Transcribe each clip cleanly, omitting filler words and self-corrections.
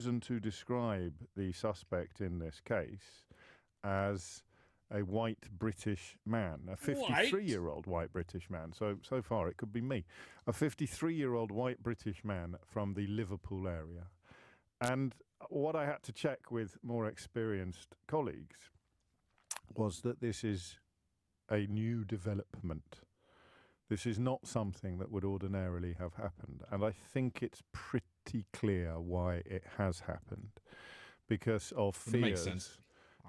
chosen to describe the suspect in this case as a white British man, a 53-year-old white British man. So far it could be me. A 53-year-old white British man from the Liverpool area. And what I had to check with more experienced colleagues was that this is a new development. This is not something that would ordinarily have happened. And I think it's pretty clear why it has happened. Because of fears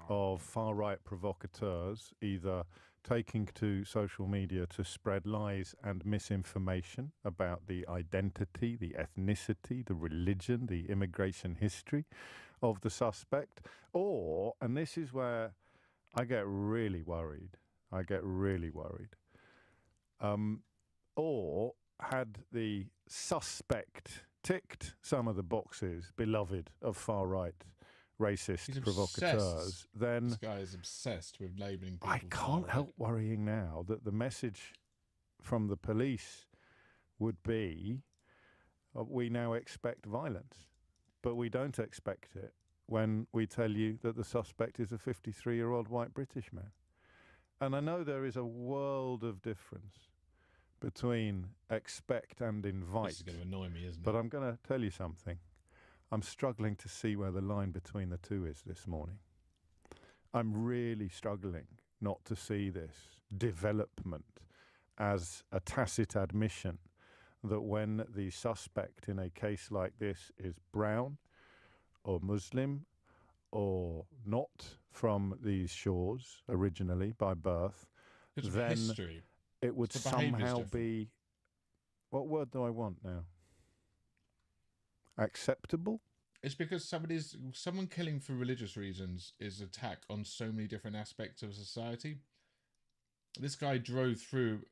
of far-right provocateurs either taking to social media to spread lies and misinformation about the identity, the ethnicity, the religion, the immigration history of the suspect, or, and this is where I get really worried, or had the suspect ticked some of the boxes beloved of far-right racist provocateurs, then this guy is obsessed with labelling people. I can't help worrying now that the message from the police would be, we now expect violence, but we don't expect it when we tell you that the suspect is a 53-year-old white British man. And I know there is a world of difference between expect and invite. This is going to annoy me, isn't it? But I'm going to tell you something. I'm struggling to see where the line between the two is this morning. I'm really struggling not to see this development as a tacit admission that when the suspect in a case like this is brown or Muslim or not from these shores originally by birth, then history. It would somehow be... What word do I want now? Acceptable? It's because someone killing for religious reasons is an attack on so many different aspects of society. This guy drove through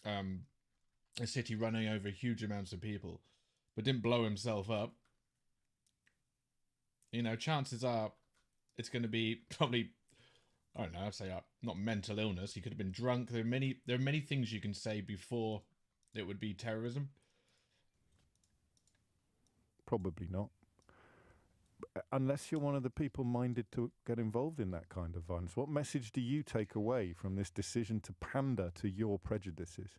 a city running over huge amounts of people, but didn't blow himself up. You know, chances are it's going to be probably, I don't know, I'd say not mental illness. He could have been drunk. There are many things you can say before it would be terrorism. Probably not. Unless you're one of the people minded to get involved in that kind of violence. What message do you take away from this decision to pander to your prejudices?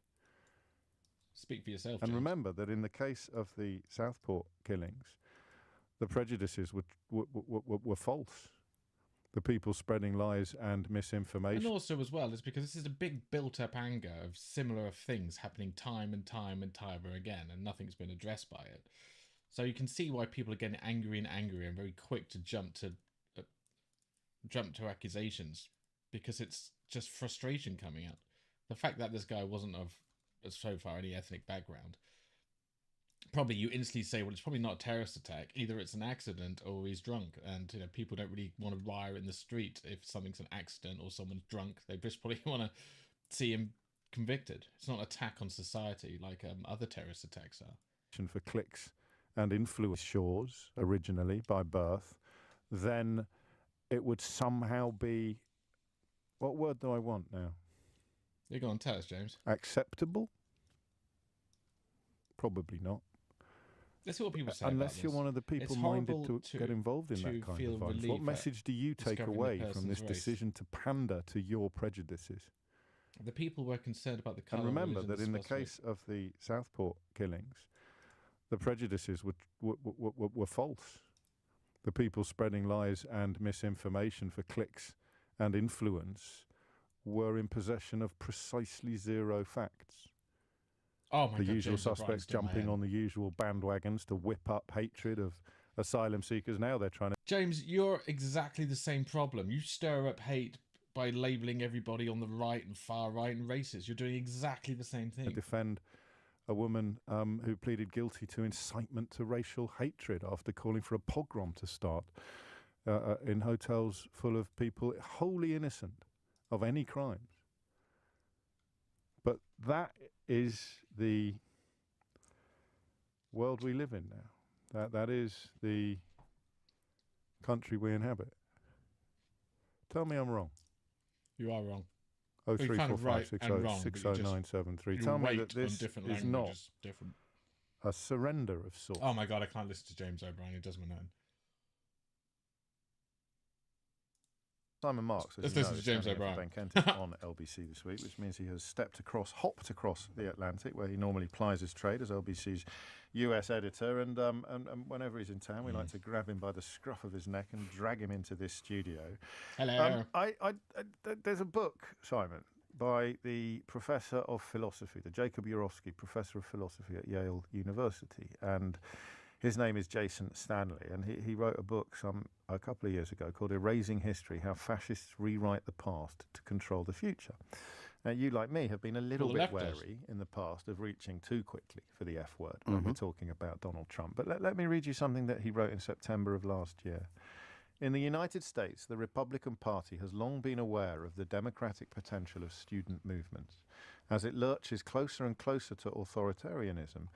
Speak for yourself, And James. remember that in the case of the Southport killings, the prejudices were false. The people spreading lies and misinformation. And also as well, it's because this is a big built-up anger of similar things happening time and time again, and nothing's been addressed by it. So you can see why people are getting angry and very quick to jump to accusations, because it's just frustration coming out. The fact that this guy wasn't of, so far, any ethnic background, probably you instantly say, well, it's probably not a terrorist attack. Either it's an accident or he's drunk. And, you know, people don't really want to riot in the street if something's an accident or someone's drunk. They just probably want to see him convicted. It's not an attack on society like other terrorist attacks are. For clicks and influence shores originally by birth, then it would somehow be... What word do I want now? You go on, tell us, James. Acceptable? Probably not. Let's see what people say. Unless you're one of the people minded to get involved in that kind of violence. What message do you take away from this decision to pander to your prejudices? The people were concerned about the colour. And remember that in the case of the Southport killings, the prejudices were false. The people spreading lies and misinformation for clicks and influence were in possession of precisely zero facts. Oh my God, the usual James suspects jumping on the usual bandwagons to whip up hatred of asylum seekers. Now they're trying to... James, you're exactly the same problem. You stir up hate by labelling everybody on the right and far right and racist. You're doing exactly the same thing. Defend a woman who pleaded guilty to incitement to racial hatred after calling for a pogrom to start in hotels full of people wholly innocent of any crimes. But that is the world we live in now. That is the country we inhabit. Tell me I'm wrong. You are wrong. 0345606973. Tell me that this is not a surrender of sorts. Oh my God, I can't listen to James O'Brien. It does my nothing. Simon Marks, Let's as you listen know, to James standing in for O'Brien. Ben Kenton on LBC this week, which means he has hopped across the Atlantic, where he normally plies his trade as LBC's US editor. And whenever he's in town, we like to grab him by the scruff of his neck and drag him into this studio. Hello. There's a book, Simon, by the professor of philosophy, the Jacob Urofsky Professor of Philosophy at Yale University, and his name is Jason Stanley, and he wrote a book a couple of years ago called Erasing History, How Fascists Rewrite the Past to Control the Future. Now, you, like me, have been a little bit wary in the past of reaching too quickly for the F word when we're talking about Donald Trump. But let me read you something that he wrote in September of last year. In the United States, the Republican Party has long been aware of the democratic potential of student movements. As it lurches closer and closer to authoritarianism,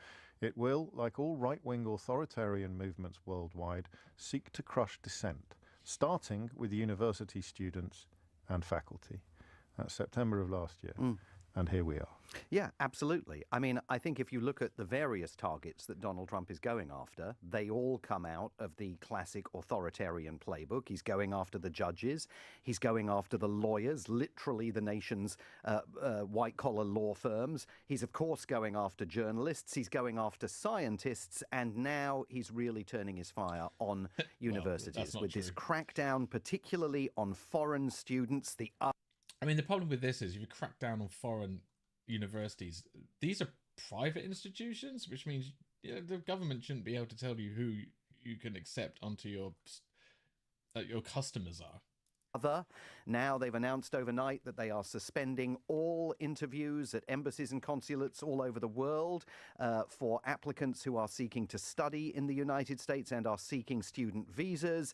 it will, like all right-wing authoritarian movements worldwide, seek to crush dissent, starting with university students and faculty. That's September of last year, and here we are. Yeah, absolutely. I mean, I think if you look at the various targets that Donald Trump is going after, they all come out of the classic authoritarian playbook. He's going after the judges. He's going after the lawyers, literally the nation's white-collar law firms. He's, of course, going after journalists. He's going after scientists. And now he's really turning his fire on universities with this crackdown, particularly on foreign students. I mean, the problem with this is if you crack down on foreign universities, these are private institutions, which means the government shouldn't be able to tell you who you can accept onto your customers are. Now they've announced overnight that they are suspending all interviews at embassies and consulates all over the world for applicants who are seeking to study in the United States and are seeking student visas.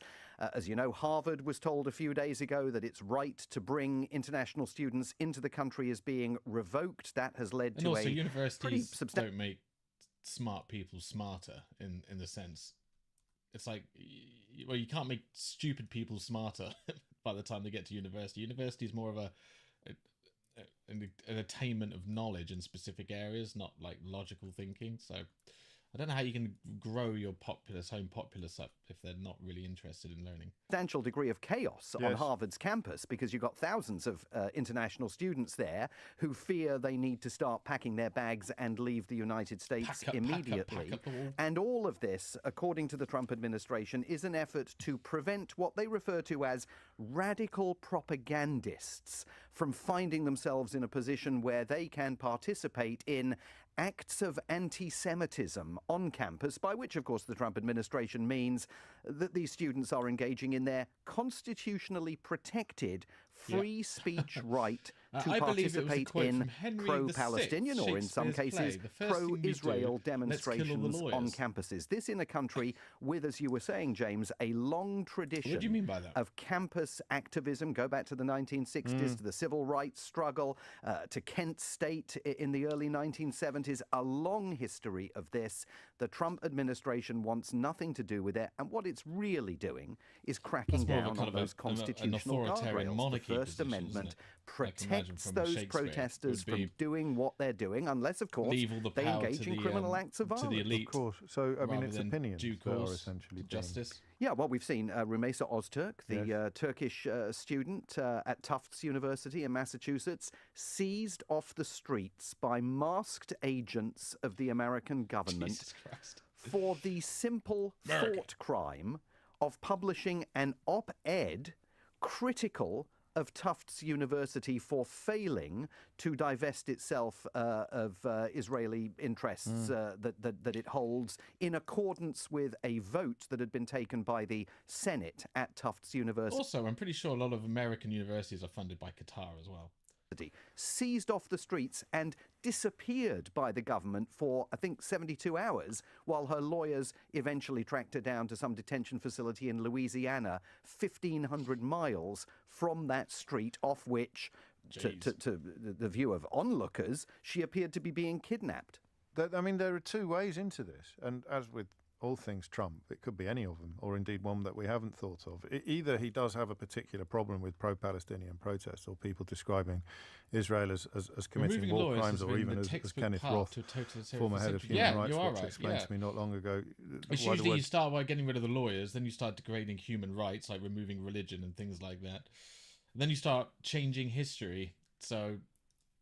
As you know, Harvard was told a few days ago that its right to bring international students into the country is being revoked. That has led to also, a universities pretty don't make smart people smarter in the sense. It's like, well, you can't make stupid people smarter by the time they get to university. University is more of an attainment of knowledge in specific areas, not like logical thinking. So I don't know how you can grow your home populace up if they're not really interested in learning. Substantial degree of chaos on Harvard's campus because you've got thousands of international students there who fear they need to start packing their bags and leave the United States immediately. And all of this, according to the Trump administration, is an effort to prevent what they refer to as radical propagandists from finding themselves in a position where they can participate in acts of anti-Semitism on campus, by which, of course, the Trump administration means that these students are engaging in their constitutionally protected free speech right to participate in pro-Palestinian or, in some cases, pro-Israel demonstrations on campuses. This in a country with, as you were saying, James, a long tradition of campus activism. Go back to the 1960s, to the civil rights struggle, to Kent State in the early 1970s, a long history of this. The Trump administration wants nothing to do with it, and what it's really doing is cracking down on those constitutional guardrails. The First Amendment protects those protesters from doing what they're doing, unless, of course, they engage in criminal acts of violence. To the elite, of course. So, I mean, it's opinions that are essentially justice. Yeah, well, we've seen Rumeysa Öztürk, the Turkish student at Tufts University in Massachusetts, seized off the streets by masked agents of the American government for the simple thought crime of publishing an op-ed critical of Tufts University for failing to divest itself of Israeli interests that it holds in accordance with a vote that had been taken by the Senate at Tufts University. Also, I'm pretty sure a lot of American universities are funded by Qatar as well. Seized off the streets and disappeared by the government for, I think, 72 hours, while her lawyers eventually tracked her down to some detention facility in Louisiana, 1,500 miles from that street, off which, to the view of onlookers, she appeared to be being kidnapped. I mean, there are two ways into this, and as with all things Trump. It could be any of them, or indeed one that we haven't thought of. Either he does have a particular problem with pro-Palestinian protests or people describing Israel as committing war crimes, or even as Kenneth Roth, former head of Human Rights Watch, explained to me not long ago. It's usually you start by getting rid of the lawyers, then you start degrading human rights, like removing religion and things like that. And then you start changing history. So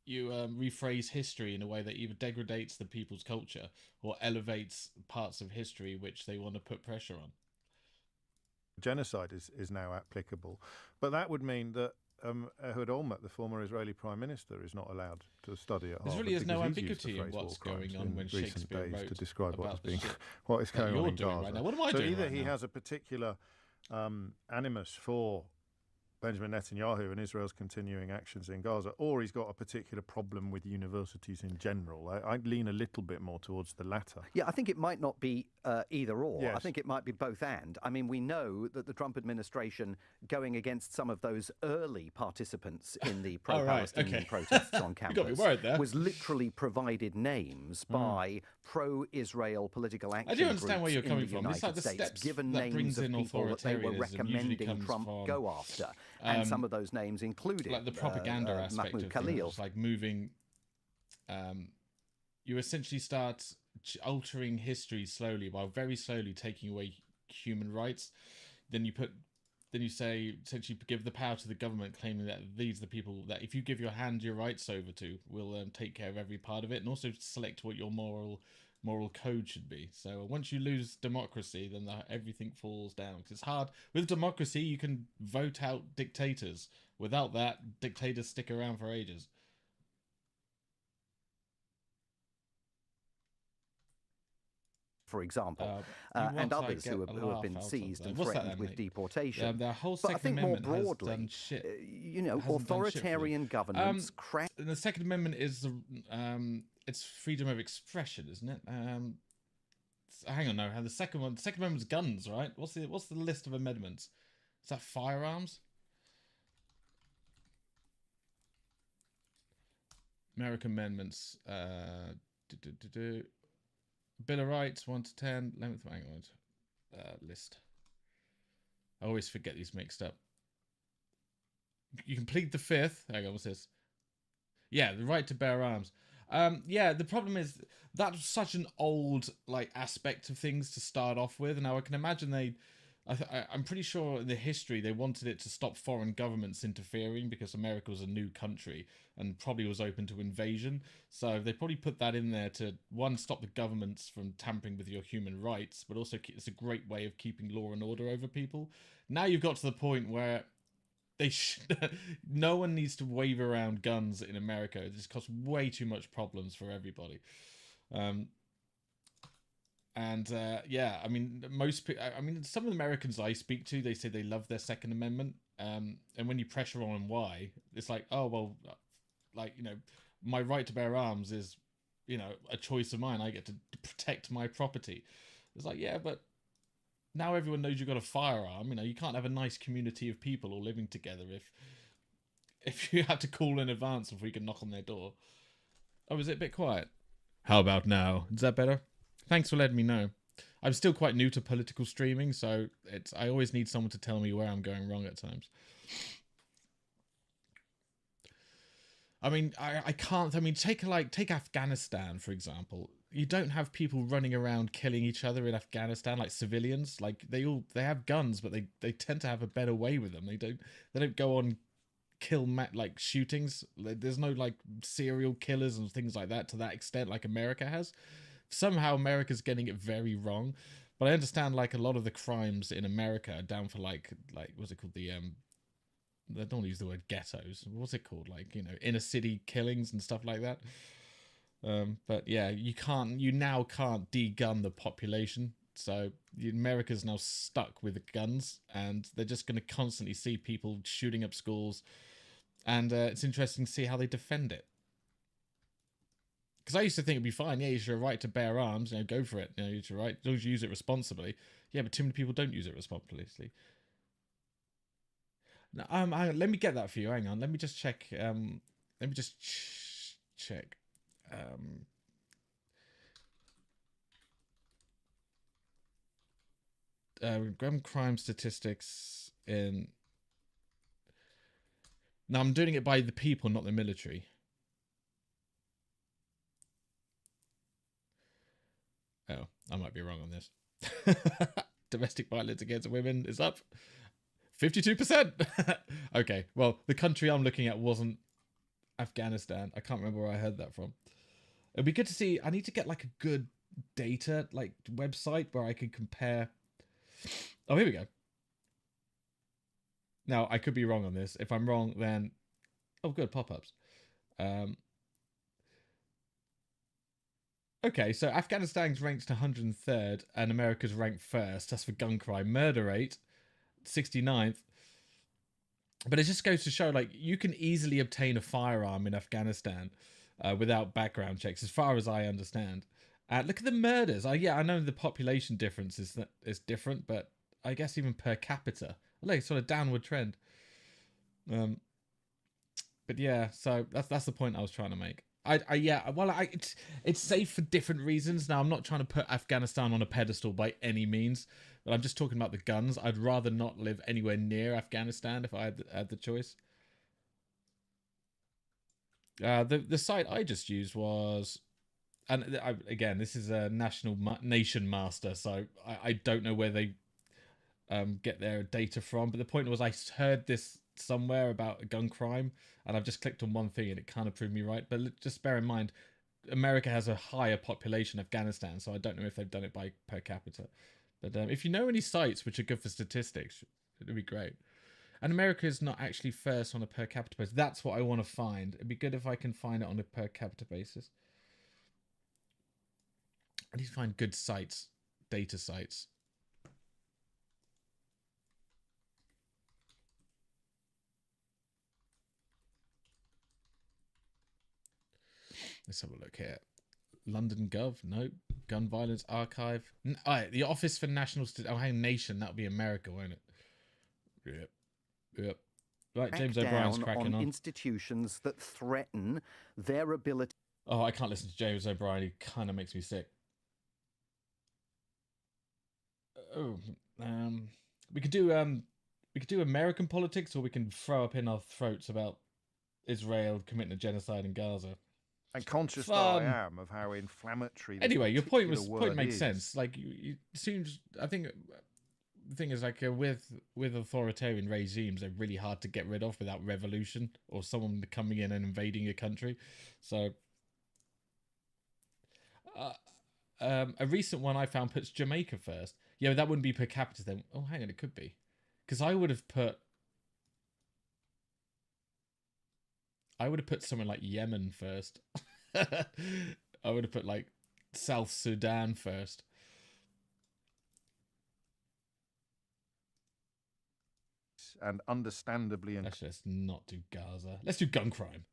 you rephrase history in a way that either degrades the people's culture or elevates parts of history which they want to put pressure on. Genocide is now applicable, but that would mean that Ehud Olmert, the former Israeli Prime Minister, is not allowed to study at Harvard. There really is no ambiguity in what's going on when Shakespeare wrote to describe about what is going on in Gaza. Right now. What am I doing either right he now? has a particular animus for Benjamin Netanyahu and Israel's continuing actions in Gaza, or he's got a particular problem with universities in general. I lean a little bit more towards the latter. Yeah, I think it might not be either or. Yes. I think it might be both and. I mean, we know that the Trump administration, going against some of those early participants in the pro-Palestinian protests on campus, got me worried there. was literally provided names by pro-Israel political action I do understand where you're groups coming in the from. It's United like the States, steps given that names brings of in people that they were authoritarianism usually recommending comes Trump from, go after. And some of those names included like the propaganda aspect Mahmoud of Khalil. things, like moving. You essentially start altering history slowly, while very slowly taking away human rights. Then you say essentially give the power to the government, claiming that these are the people that if you give your rights over to, will take care of every part of it, and also select what your moral code should be. So once you lose democracy, then everything falls down. Because it's hard with democracy, you can vote out dictators. Without that, dictators stick around for ages. For example, and others who have been seized and threatened with deportation. But I think more broadly, authoritarian governments crash. The Second Amendment is it's freedom of expression, isn't it? Hang on, no. The second amendment's guns, right? What's the list of amendments? Is that firearms? American amendments. Bill of Rights 1 to 10. List. I always forget these mixed up. You can plead the fifth. Hang on, what's this? Yeah, the right to bear arms. Yeah, the problem is that's such an old aspect of things to start off with. Now I can imagine I'm pretty sure in the history they wanted it to stop foreign governments interfering because America was a new country and probably was open to invasion. So they probably put that in there to, one, stop the governments from tampering with your human rights, but also it's a great way of keeping law and order over people. Now you've got to the point where no one needs to wave around guns in America. It just causes way too much problems for everybody. Yeah, I mean, some of the Americans I speak to, they say they love their Second Amendment. And when you pressure on them why, it's like, oh, well, my right to bear arms is, a choice of mine. I get to protect my property. It's like, yeah, but now everyone knows you've got a firearm. You can't have a nice community of people all living together if you have to call in advance if we can knock on their door. Oh, is it a bit quiet? How about now? Is that better? Thanks for letting me know. I'm still quite new to political streaming, so I always need someone to tell me where I'm going wrong at times. I mean, I can't. I mean, take Afghanistan for example. You don't have people running around killing each other in Afghanistan like civilians. Like they have guns, but they tend to have a better way with them. They don't go on kill shootings. There's no serial killers and things like that to that extent like America has. Somehow America's getting it very wrong, but I understand a lot of the crimes in America are down for what's it called, they don't want to use the word ghettos, what's it called, inner city killings and stuff like that. But yeah, you now can't de-gun the population, so America's now stuck with guns, and they're just going to constantly see people shooting up schools, and it's interesting to see how they defend it. Because I used to think it'd be fine. Yeah, you should have a right to bear arms. Go for it. You should right. As long as you use it responsibly. Yeah, but too many people don't use it responsibly. Now, let me get that for you. Hang on. Let me just check. Check. gun crime statistics in. Now I'm doing it by the people, not the military. Oh, I might be wrong on this. Domestic violence against women is up 52%. Okay, well, the country I'm looking at wasn't Afghanistan. I can't remember where I heard that from. It'd be good to see. I need to get like a good data like website where I can compare. Oh, here we go. Now, I could be wrong on this. If I'm wrong, then... Oh, good, pop-ups. Okay, so Afghanistan's ranked 103rd and America's ranked 1st. That's for gun crime. Murder rate, 69th. But it just goes to show, like, you can easily obtain a firearm in Afghanistan without background checks, as far as I understand. Look at the murders. Yeah, I know the population difference is different, but I guess even per capita. Like, sort of downward trend. But yeah, so that's the point I was trying to make. It's safe for different reasons. Now, I'm not trying to put Afghanistan on a pedestal by any means, but I'm just talking about the guns. I'd rather not live anywhere near Afghanistan if I had the choice. The site I just used was, and again, this is a Nation Master, so I don't know where they get their data from. But the point was, I heard this somewhere about a gun crime, and I've just clicked on one thing and it kind of proved me right. But just bear in mind, America has a higher population than Afghanistan, so I don't know if they've done it by per capita. But if you know any sites which are good for statistics, it'd be great. And America is not actually first on a per capita basis. That's what I want to find. It'd be good if I can find it on a per capita basis. I need to find good sites, data sites. Let's have a look here. London Gov, nope. Gun Violence Archive. The Office for National Nation. That'll be America, won't it? Yep. Right, James O'Brien's cracking on. Institutions that threaten their ability. Oh, I can't listen to James O'Brien. He kind of makes me sick. We could do American politics, or we can throw up in our throats about Israel committing a genocide in Gaza. And conscious that I am of how inflammatory. Anyway, your point makes sense. Like, it seems. I think the thing is, like, with authoritarian regimes, they're really hard to get rid of without revolution or someone coming in and invading your country. So, a recent one I found puts Jamaica first. Yeah, that wouldn't be per capita then. Oh, hang on, it could be, because I would have put something like Yemen first. I would have put like South Sudan first. And understandably... Let's just not do Gaza. Let's do gun crime.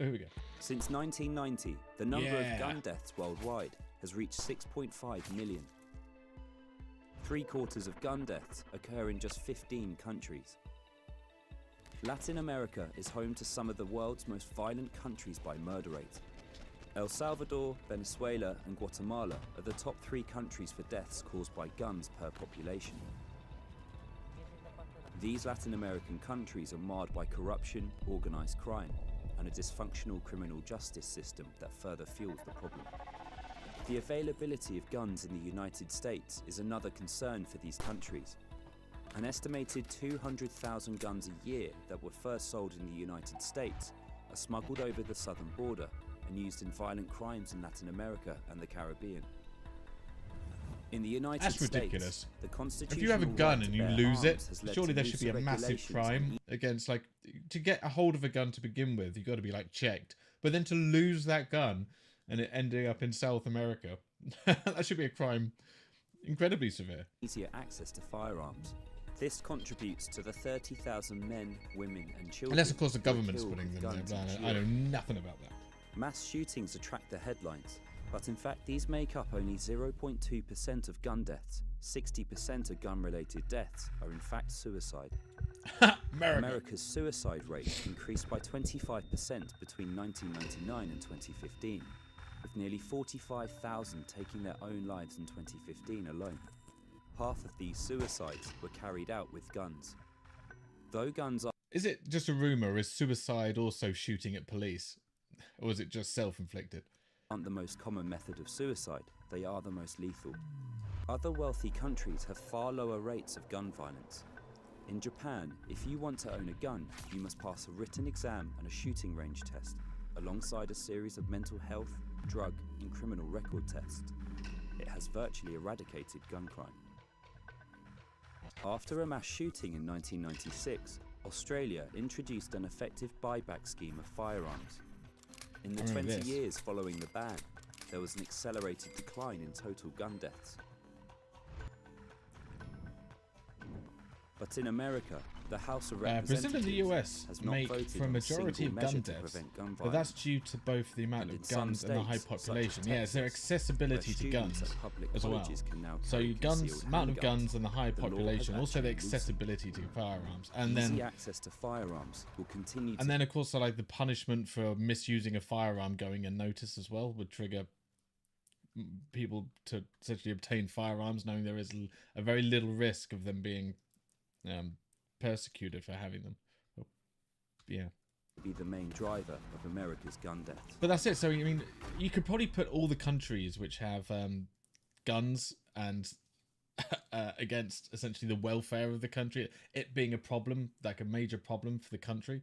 Oh, here we go. Since 1990, the number of gun deaths worldwide has reached 6.5 million. 3/4 of gun deaths occur in just 15 countries. Latin America is home to some of the world's most violent countries by murder rate. El Salvador, Venezuela and Guatemala are the top 3 countries for deaths caused by guns per population. These Latin American countries are marred by corruption, organised crime, and a dysfunctional criminal justice system that further fuels the problem. The availability of guns in the United States is another concern for these countries. An estimated 200,000 guns a year that were first sold in the United States are smuggled over the southern border and used in violent crimes in Latin America and the Caribbean. In the United States, the Constitution. If you have a gun and you lose it, surely there should be a massive crime against, like, to get a hold of a gun to begin with, you've got to be like checked. But then to lose that gun and it ending up in South America, that should be a crime incredibly severe. Easier access to firearms. This contributes to the 30,000 men, women and children. Unless, of course, the government's putting them there. I know nothing about that. Mass shootings attract the headlines, but in fact these make up only 0.2% of gun deaths. 60% of gun-related deaths are in fact suicide. America's suicide rate increased by 25% between 1999 and 2015, with nearly 45,000 taking their own lives in 2015 alone. Half of these suicides were carried out with guns. Though guns are... Is it just a rumour? Is suicide also shooting at police? Or is it just self-inflicted? ...aren't the most common method of suicide, they are the most lethal. Other wealthy countries have far lower rates of gun violence. In Japan, if you want to own a gun, you must pass a written exam and a shooting range test, alongside a series of mental health, drug and criminal record tests. It has virtually eradicated gun crime. After a mass shooting in 1996, Australia introduced an effective buyback scheme of firearms. In the 20 years following the ban, there was an accelerated decline in total gun deaths. But in America, the House of Representatives Brazil and the US has not make voted for a on majority of single gun measure to deaths, prevent gun but violence. that's due to both the amount And of in some guns and the high states, such as population. Yeah, it's their Texas, accessibility to where guns students at public as well. colleges can now So carry guns, concealed amount of handguns. guns and the high The law has population, also the actually loosened. accessibility to firearms, and Easy then access to firearms will continue to... and then of course like the punishment for misusing a firearm going unnoticed as well would trigger people to essentially obtain firearms, knowing there is a very little risk of them being persecuted for having them. Yeah. Be the main driver of America's gun deaths. But that's it. So, I mean, you could probably put all the countries which have guns and against essentially the welfare of the country, it being a problem, like a major problem for the country.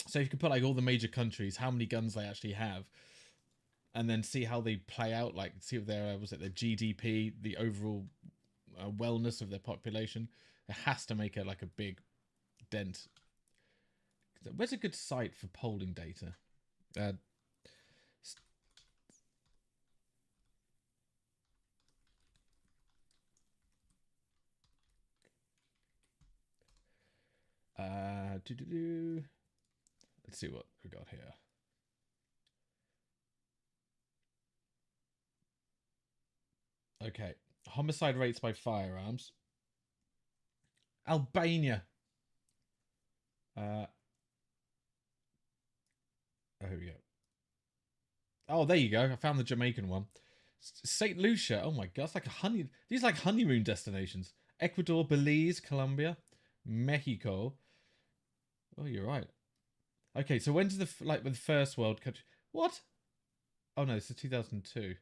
So you could put like all the major countries, how many guns they actually have, and then see how they play out, like see if their, was it their GDP, the overall wellness of their population. It has to make a big dent. Where's a good site for polling data? Let's see what we got here. Okay, homicide rates by firearms. Albania. Oh, here we go. Oh, there you go. I found the Jamaican one. St. Lucia. Oh my god, it's like these are like honeymoon destinations. Ecuador, Belize, Colombia, Mexico. Oh, you're right. Okay, so when's the first world country? What? Oh no, this is 2002.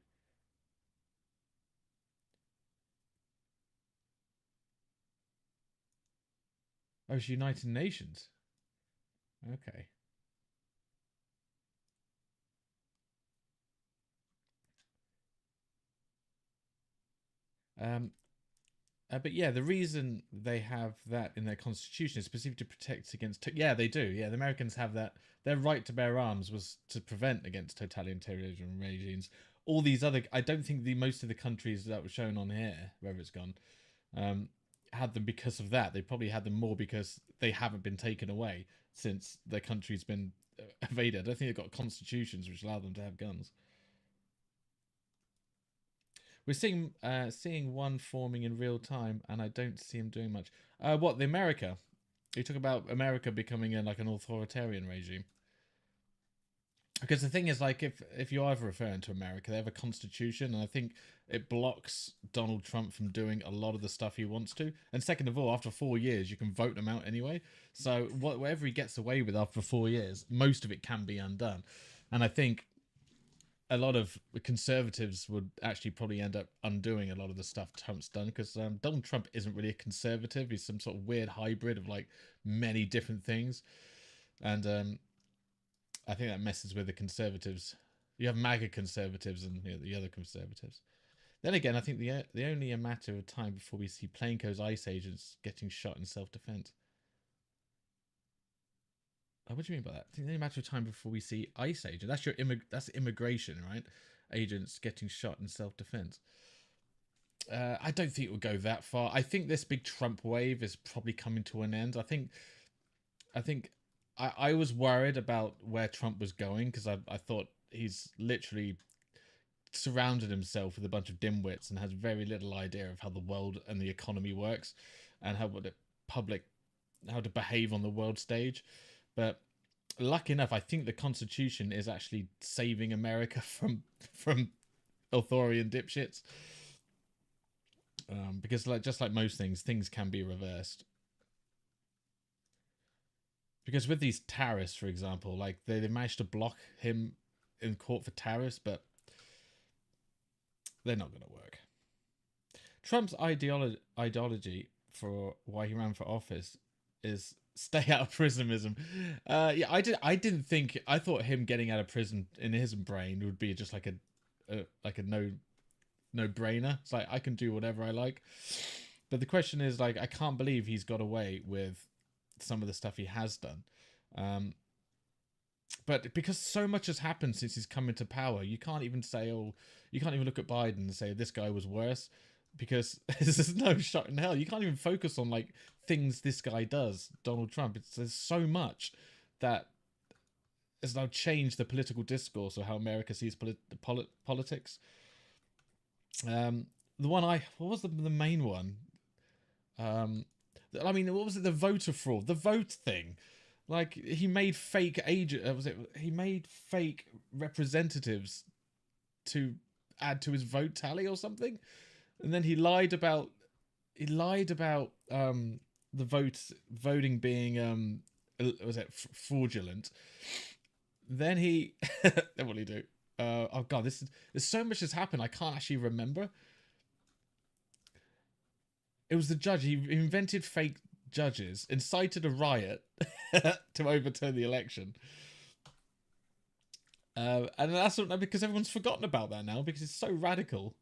Oh, it's United Nations. Okay. But yeah, the reason they have that in their constitution is specifically to protect against... yeah, they do. Yeah, the Americans have that. Their right to bear arms was to prevent against totalitarian regimes. All these other... I don't think most of the countries that were shown on here, wherever it's gone, had them because of that. They probably had them more because they haven't been taken away since their country's been invaded. I don't think they've got constitutions which allow them to have guns. We're seeing one forming in real time, and I don't see him doing much. What, the America? You talk about America becoming like an authoritarian regime. Because the thing is, like, if you are referring to America, they have a constitution, and I think it blocks Donald Trump from doing a lot of the stuff he wants to. And second of all, after 4 years, you can vote him out anyway. So whatever he gets away with after 4 years, most of it can be undone. And I think a lot of conservatives would actually probably end up undoing a lot of the stuff Trump's done, because Donald Trump isn't really a conservative. He's some sort of weird hybrid of like many different things. And I think that messes with the conservatives. You have MAGA conservatives and the other conservatives. Then again, I think the only a matter of time before we see plainclothes ICE agents getting shot in self-defense. What do you mean by that? I think the only matter of time before we see ICE agents. That's immigration, right? Agents getting shot in self-defense. I don't think it will go that far. I think this big Trump wave is probably coming to an end. I think I was worried about where Trump was going, because I thought he's literally surrounded himself with a bunch of dimwits and has very little idea of how the world and the economy works, and how what the public behave on the world stage. But lucky enough, I think the Constitution is actually saving America from authoritarian dipshits. Because just like most things can be reversed. Because with these tariffs, for example, like they managed to block him in court for tariffs, but they're not going to work. Trump's ideology for why he ran for office is stay out of prisonism. Yeah, I didn't think. I thought him getting out of prison in his brain would be just like a no brainer. It's like I can do whatever I like. But the question is, like, I can't believe he's got away with some of the stuff he has done. But because so much has happened since he's come into power, you can't even say, you can't even look at Biden and say this guy was worse, because there's no shot in hell. You can't even focus on like things this guy does, Donald Trump. There's so much that has now changed the political discourse of how America sees politics. The one what was the main one? I mean, what was it? The voter fraud, the vote thing. Like, he made fake he made fake representatives to add to his vote tally or something, and then he lied about the voting being was it fraudulent. Then he what will he do? Oh god, there's so much has happened. I can't actually remember. It was the judge. He invented fake judges, incited a riot to overturn the election. And that's not because everyone's forgotten about that now, because it's so radical.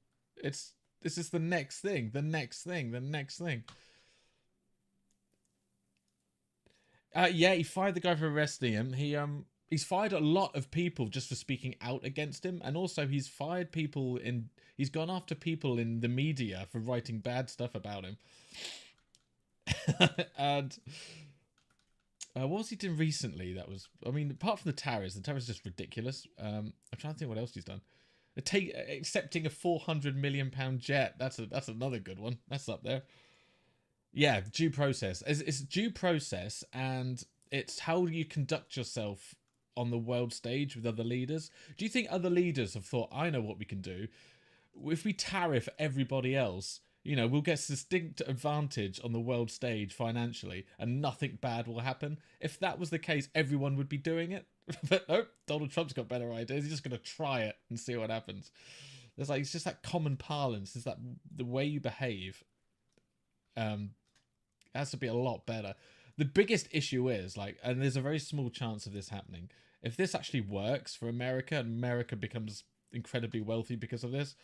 This is the next thing, the next thing, the next thing. Yeah, he fired the guy for arresting him. He's fired a lot of people just for speaking out against him, and also he's gone after people in the media for writing bad stuff about him. And what was he doing recently? Apart from the tariffs is just ridiculous. I'm trying to think what else he's done. Accepting a £400 million jet. That's another good one. That's up there. Yeah, due process. It's due process, and it's how you conduct yourself on the world stage with other leaders. Do you think other leaders have thought, I know what we can do? If we tariff everybody else, we'll get distinct advantage on the world stage financially, and nothing bad will happen. If that was the case, everyone would be doing it. But nope, Donald Trump's got better ideas. He's just going to try it and see what happens. It's just that common parlance. It's that the way you behave has to be a lot better. The biggest issue is, and there's a very small chance of this happening, if this actually works for America and America becomes incredibly wealthy because of this,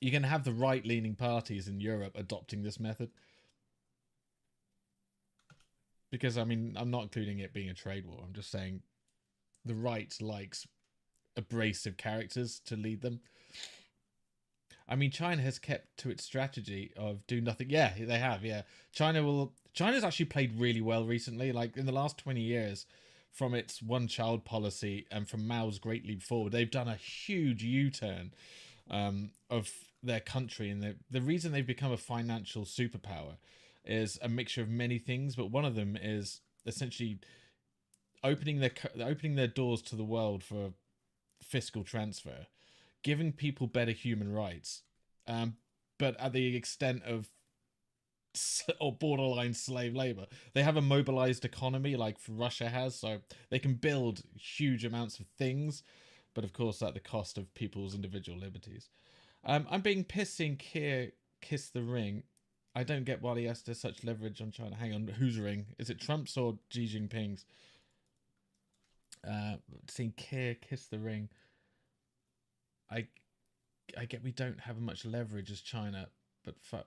you're going to have the right-leaning parties in Europe adopting this method. Because, I'm not including it being a trade war. I'm just saying the right likes abrasive characters to lead them. China has kept to its strategy of do nothing. Yeah, they have, yeah. China's actually played really well recently. Like, in the last 20 years, from its one-child policy and from Mao's Great Leap Forward, they've done a huge U-turn of their country. And the reason they've become a financial superpower is a mixture of many things, but one of them is essentially opening their doors to the world for fiscal transfer, giving people better human rights, but at the extent of or borderline slave labor. They have a mobilized economy like Russia has, so they can build huge amounts of things, but of course at the cost of people's individual liberties. I'm being pissed seeing Keir kiss the ring. I don't get why he has to such leverage on China. Hang on, whose ring? Is it Trump's or Xi Jinping's? Seeing Keir kiss the ring. I get we don't have much leverage as China, but fuck.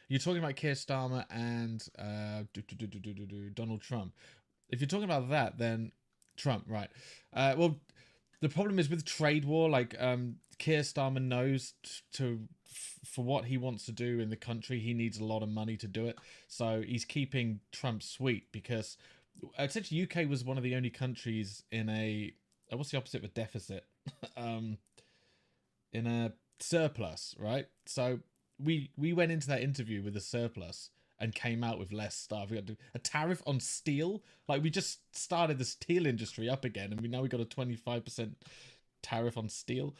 You're talking about Keir Starmer and Donald Trump. If you're talking about that, then Trump, right? Well, the problem is with trade war, Keir Starmer knows for what he wants to do in the country, he needs a lot of money to do it. So he's keeping Trump sweet because essentially UK was one of the only countries in a what's the opposite of a deficit? In a surplus, right? So we went into that interview with a surplus and came out with less stuff. We got a tariff on steel. Like, we just started the steel industry up again, and we got a 25% tariff on steel.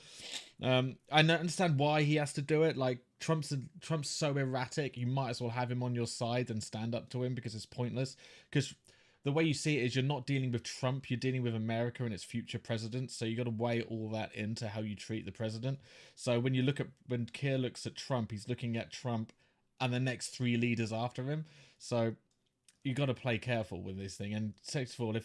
I understand why he has to do it. Like, Trump's so erratic, you might as well have him on your side and stand up to him, because it's pointless. Because the way you see it is, you're not dealing with Trump, you're dealing with America and its future president. So you got to weigh all that into how you treat the president. So when Keir looks at Trump, he's looking at Trump and the next 3 leaders after him. So you got to play careful with this thing. And first of all,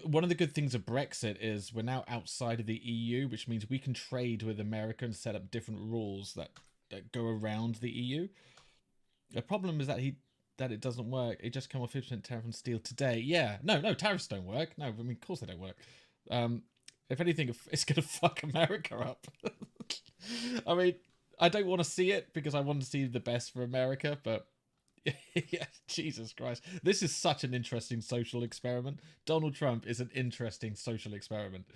one of the good things of Brexit is we're now outside of the EU, which means we can trade with America and set up different rules that go around the EU. The problem is that it doesn't work. It just came off 50% tariff on steel today. Yeah, no, tariffs don't work. No, I mean, of course they don't work. If anything, it's going to fuck America up. I mean, I don't want to see it because I want to see the best for America, but yeah, Jesus Christ. This is such an interesting social experiment. Donald Trump is an interesting social experiment.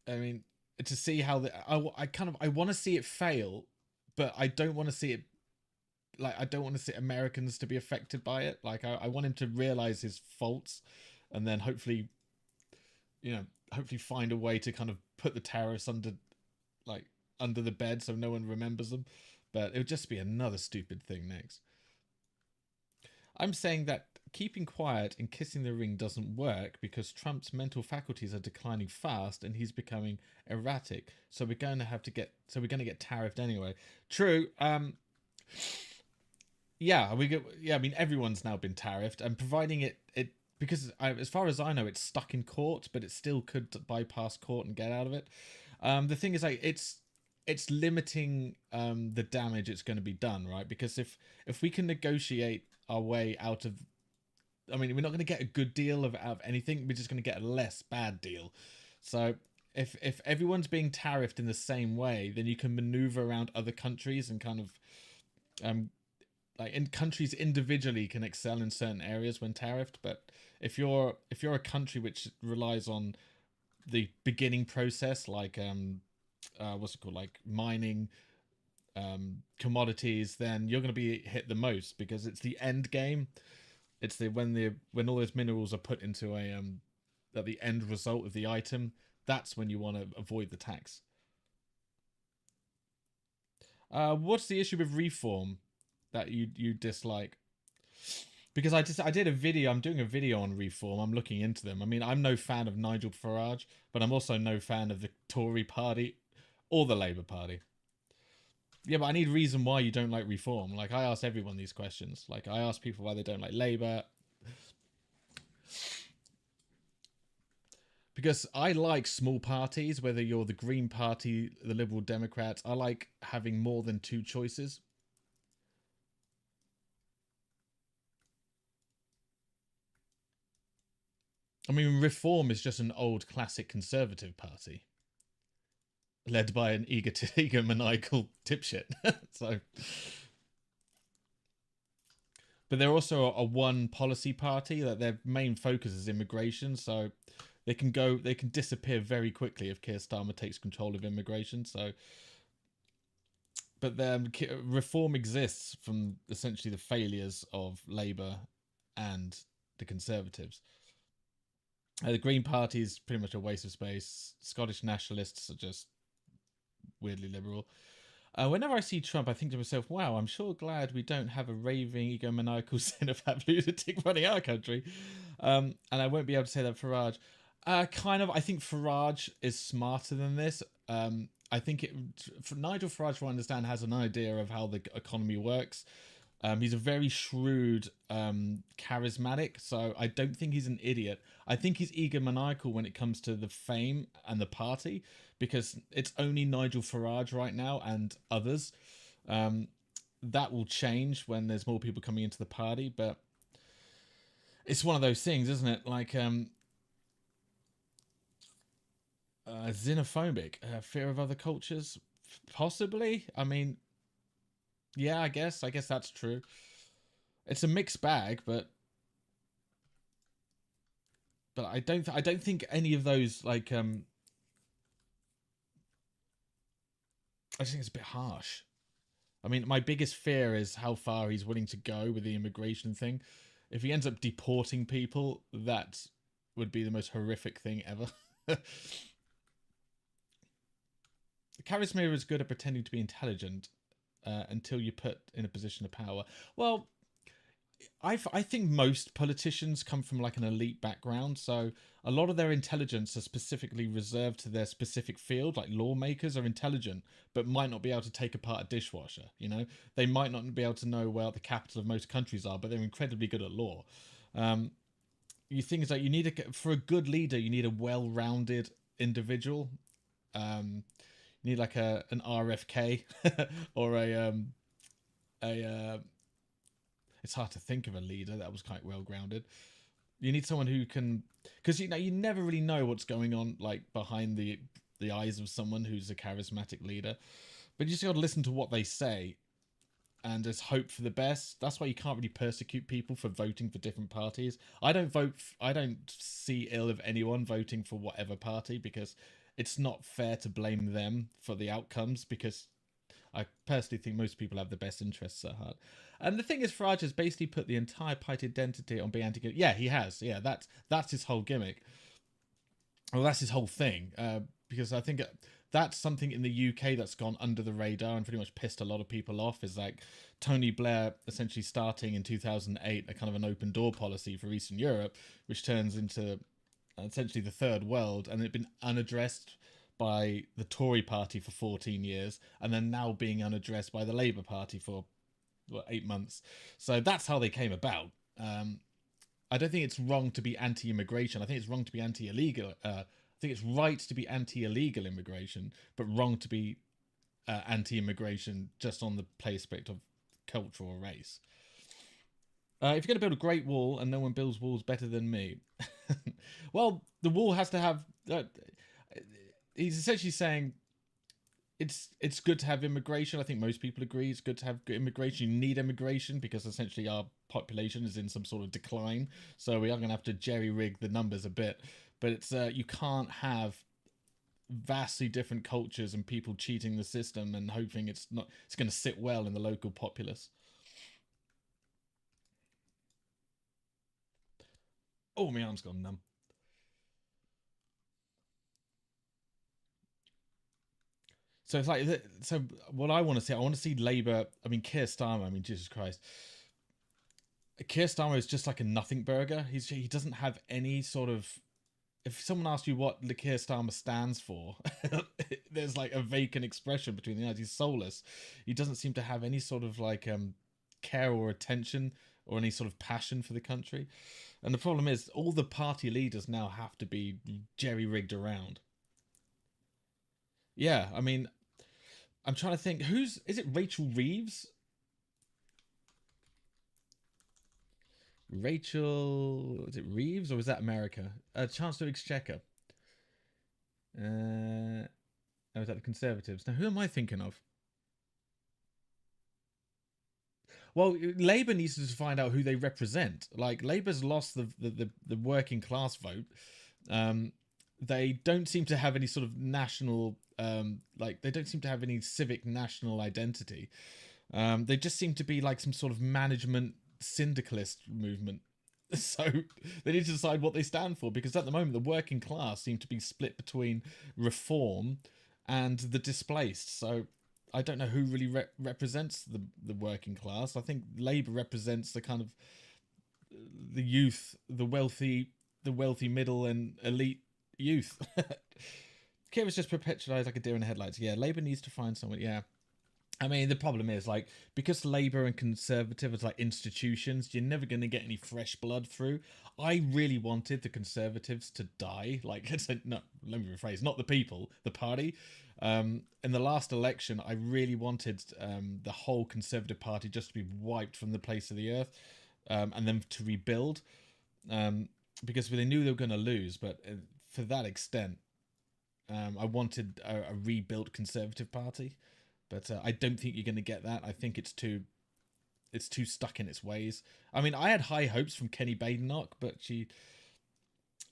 I mean, to see how I want to see it fail, but I don't want to see it, like, I don't want to see Americans to be affected by it. Like, I want him to realize his faults, and then hopefully find a way to kind of put the tariffs under the bed so no one remembers them. But it would just be another stupid thing next. I'm saying that keeping quiet and kissing the ring doesn't work because Trump's mental faculties are declining fast and he's becoming erratic. So we're going to get tariffed anyway. True. I mean, everyone's now been tariffed, and providing it because as far as I know, it's stuck in court, but it still could bypass court and get out of it. The thing is, like, it's limiting the damage it's going to be done, right? Because if we can negotiate our way out of, I mean, we're not going to get a good deal out of anything. We're just going to get a less bad deal. So if everyone's being tariffed in the same way, then you can maneuver around other countries and kind of like, in countries individually can excel in certain areas when tariffed. But if you're a country which relies on the beginning process, like what's it called, like mining, commodities, then you're going to be hit the most, because it's the end game. It's when all those minerals are put into the end result of the item. That's when you want to avoid the tax. What's the issue with reform that you dislike? Because I did a video. I'm doing a video on reform. I'm looking into them. I mean, I'm no fan of Nigel Farage, but I'm also no fan of the Tory party or the Labour Party. Yeah, but I need reason why you don't like reform. Like, I ask everyone these questions. Like, I ask people why they don't like Labour. Because I like small parties, whether you're the Green Party, the Liberal Democrats. I like having more than 2 choices. I mean, Reform is just an old classic Conservative party, led by an egomaniacal dipshit. So, but they're also a one policy party that their main focus is immigration. So they can disappear very quickly if Keir Starmer takes control of immigration. So, but Reform exists from essentially the failures of Labour and the Conservatives. The Green Party is pretty much a waste of space. Scottish nationalists are just weirdly liberal. Whenever I see Trump, I think to myself, wow, I'm sure glad we don't have a raving, egomaniacal, xenophobe lunatic running our country. And I won't be able to say that Farage. Kind of. I think Farage is smarter than this. I think Nigel Farage, from what I understand, has an idea of how the economy works. He's a very shrewd, charismatic, so I don't think he's an idiot. I think he's egomaniacal when it comes to the fame and the party, because it's only Nigel Farage right now and others. That will change when there's more people coming into the party, but it's one of those things, isn't it? Like, xenophobic, fear of other cultures, possibly. I mean, yeah, I guess that's true. It's a mixed bag, but but I don't think any of those like I just think it's a bit harsh. I mean, my biggest fear is how far he's willing to go with the immigration thing. If he ends up deporting people, that would be the most horrific thing ever. Charisma is good at pretending to be intelligent until you're put in a position of power. Well, I think most politicians come from like an elite background, so a lot of their intelligence are specifically reserved to their specific field. Like lawmakers are intelligent, but might not be able to take apart a dishwasher. You know, they might not be able to know where the capital of most countries are, but they're incredibly good at law. You think is that you need for a good leader, you need a well-rounded individual. You need like an RFK or a it's hard to think of a leader that was quite well grounded. You need someone who can, because you never really know what's going on like behind the eyes of someone who's a charismatic leader, but you just got to listen to what they say and just hope for the best. That's why you can't really persecute people for voting for different parties. I don't see ill of anyone voting for whatever party, because it's not fair to blame them for the outcomes, because I personally think most people have the best interests at heart. And the thing is, Farage has basically put the entire party identity on being anti-gay. Yeah, he has. Yeah, that's his whole gimmick. Well, that's his whole thing. Because I think that's something in the UK that's gone under the radar and pretty much pissed a lot of people off, is like Tony Blair essentially starting in 2008 a kind of an open door policy for Eastern Europe, which turns into essentially the third world, and it's been unaddressed by the Tory party for 14 years, and then now being unaddressed by the Labour Party for 8 months. So that's how they came about. I don't think it's wrong to be anti-immigration. I think it's wrong to be anti-illegal. I think it's right to be anti-illegal immigration, but wrong to be anti-immigration just on the aspect of culture or race. If you're going to build a great wall and no one builds walls better than me, well, the wall has to have... he's essentially saying it's good to have immigration. I think most people agree it's good to have immigration. You need immigration because essentially our population is in some sort of decline. So we are going to have to jerry-rig the numbers a bit. But it's you can't have vastly different cultures and people cheating the system and hoping it's going to sit well in the local populace. Oh, my arm's gone numb. So it's like, so what I want to see Labour, I mean, Keir Starmer, I mean, Jesus Christ. Keir Starmer is just like a nothing burger. He doesn't have any sort of, if someone asks you what the Keir Starmer stands for, there's like a vacant expression between the eyes. He's soulless. He doesn't seem to have any sort of like care or attention or any sort of passion for the country. And the problem is all the party leaders now have to be jerry-rigged around. Yeah, I mean, I'm trying to think. Is it Rachel Reeves? Is it Reeves or is that America? Chancellor of Exchequer. Oh, is that the Conservatives? Now, who am I thinking of? Well, Labour needs to find out who they represent. Like, Labour's lost the working class vote. They don't seem to have any sort of national... they don't seem to have any civic national identity. They just seem to be like some sort of management syndicalist movement. So they need to decide what they stand for, because at the moment the working class seem to be split between reform and the displaced. So I don't know who really represents the working class. I think Labour represents the kind of the youth, the wealthy middle and elite youth. Keir was just perpetualized like a deer in the headlights. Yeah, Labour needs to find someone. Yeah. I mean, the problem is, like, because Labour and Conservative is like institutions, you're never going to get any fresh blood through. I really wanted the Conservatives to die. Like, no, let me rephrase, not the people, the party. In the last election, I really wanted the whole Conservative Party just to be wiped from the face of the earth, and then to rebuild, because they knew they were going to lose. But for that extent, I wanted a rebuilt Conservative Party. But I don't think you're going to get that. I think it's too stuck in its ways. I mean, I had high hopes from Kenny Badenoch, but she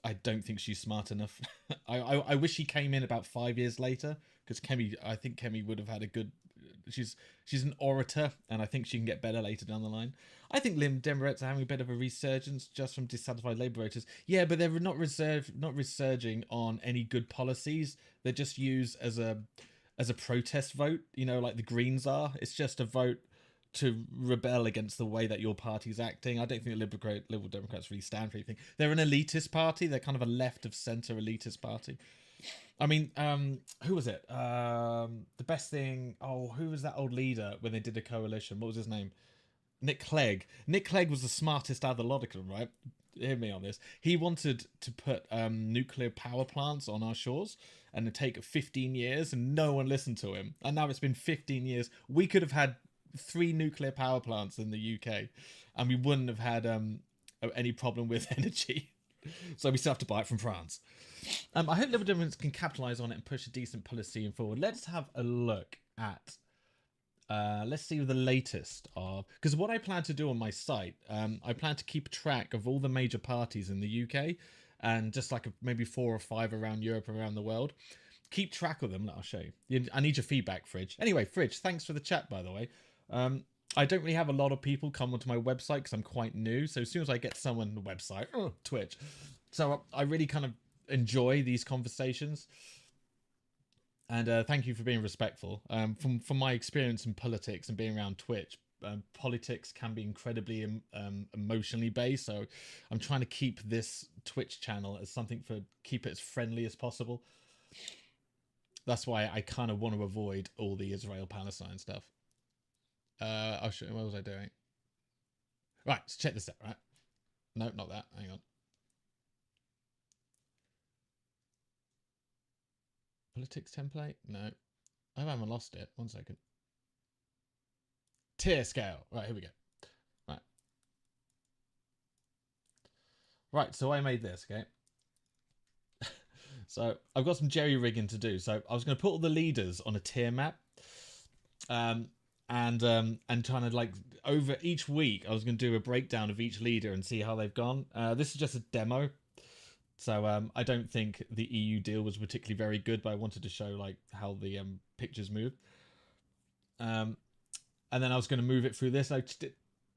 I don't think she's smart enough. I wish she came in about 5 years later, because I think Kemi would have had a good. She's an orator, and I think she can get better later down the line. I think Liberal Democrats are having a bit of a resurgence just from dissatisfied Labour voters. Yeah, but they're not resurging on any good policies. They're just used as a protest vote. You know, like the Greens are. It's just a vote to rebel against the way that your party's acting. I don't think the Liberal Democrats really stand for anything. They're an elitist party. They're kind of a left of centre elitist party. I mean, who was it? The best thing. Oh, who was that old leader when they did a coalition? What was his name? Nick Clegg. Nick Clegg was the smartest out of the lot of them, right? Hear me on this. He wanted to put nuclear power plants on our shores, and it'd take 15 years, and no one listened to him. And now it's been 15 years. We could have had 3 nuclear power plants in the UK, and we wouldn't have had any problem with energy. So we still have to buy it from France. I hope Liberal Democrats can capitalise on it and push a decent policy forward. Let's have a look at. Let's see the latest of, because what I plan to do on my site, I plan to keep track of all the major parties in the UK, and just like maybe 4 or 5 around Europe, around the world. Keep track of them. I'll show you. I need your feedback, Fridge. Anyway, Fridge, thanks for the chat, by the way. I don't really have a lot of people come onto my website because I'm quite new. So as soon as I get someone on the website, Twitch. So I really kind of enjoy these conversations. And thank you for being respectful. From my experience in politics and being around Twitch, politics can be incredibly emotionally based. So I'm trying to keep this Twitch channel as something keep it as friendly as possible. That's why I kind of want to avoid all the Israel-Palestine stuff. I'll show you. What was I doing? Right, let's check this out, right? No, not that. Hang on. Politics template? No. I haven't lost it. 1 second. Tier scale. Right, here we go. Right. Right, so I made this, okay? So I've got some jerry rigging to do. So I was going to put all the leaders on a tier map. And trying to, like, over each week I was going to do a breakdown of each leader and see how they've gone. This is just a demo, so I don't think the EU deal was particularly very good, but I wanted to show like how the pictures move. And then I was going to move it through this.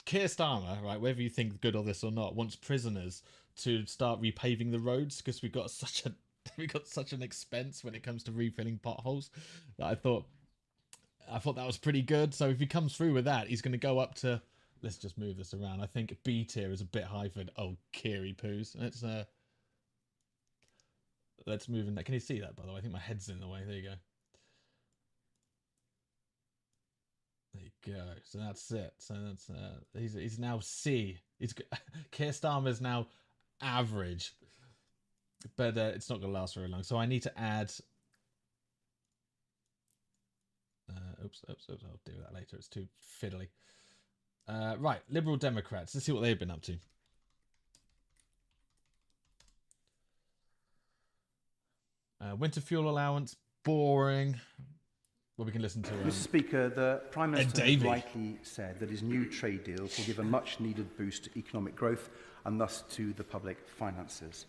Keir Starmer, right, whether you think good of this or not, wants prisoners to start repaving the roads because we got such an expense when it comes to refilling potholes that I thought that was pretty good. So if he comes through with that, he's going to go up to, let's just move this around. I think B tier is a bit high for Kiri poos. Let's move in that. Can you see that, by the way? I think my head's in the way. There you go. There you go. So that's it. So that's he's now C. Keir Starmer's now average, but it's not going to last very long. So I need to add. Oops, I'll do that later. It's too fiddly. Right, Liberal Democrats. Let's see what they've been up to. Winter fuel allowance, boring. Well, we can listen to Mr. Speaker, the Prime Minister has rightly said that his new trade deals will give a much-needed boost to economic growth and thus to the public finances.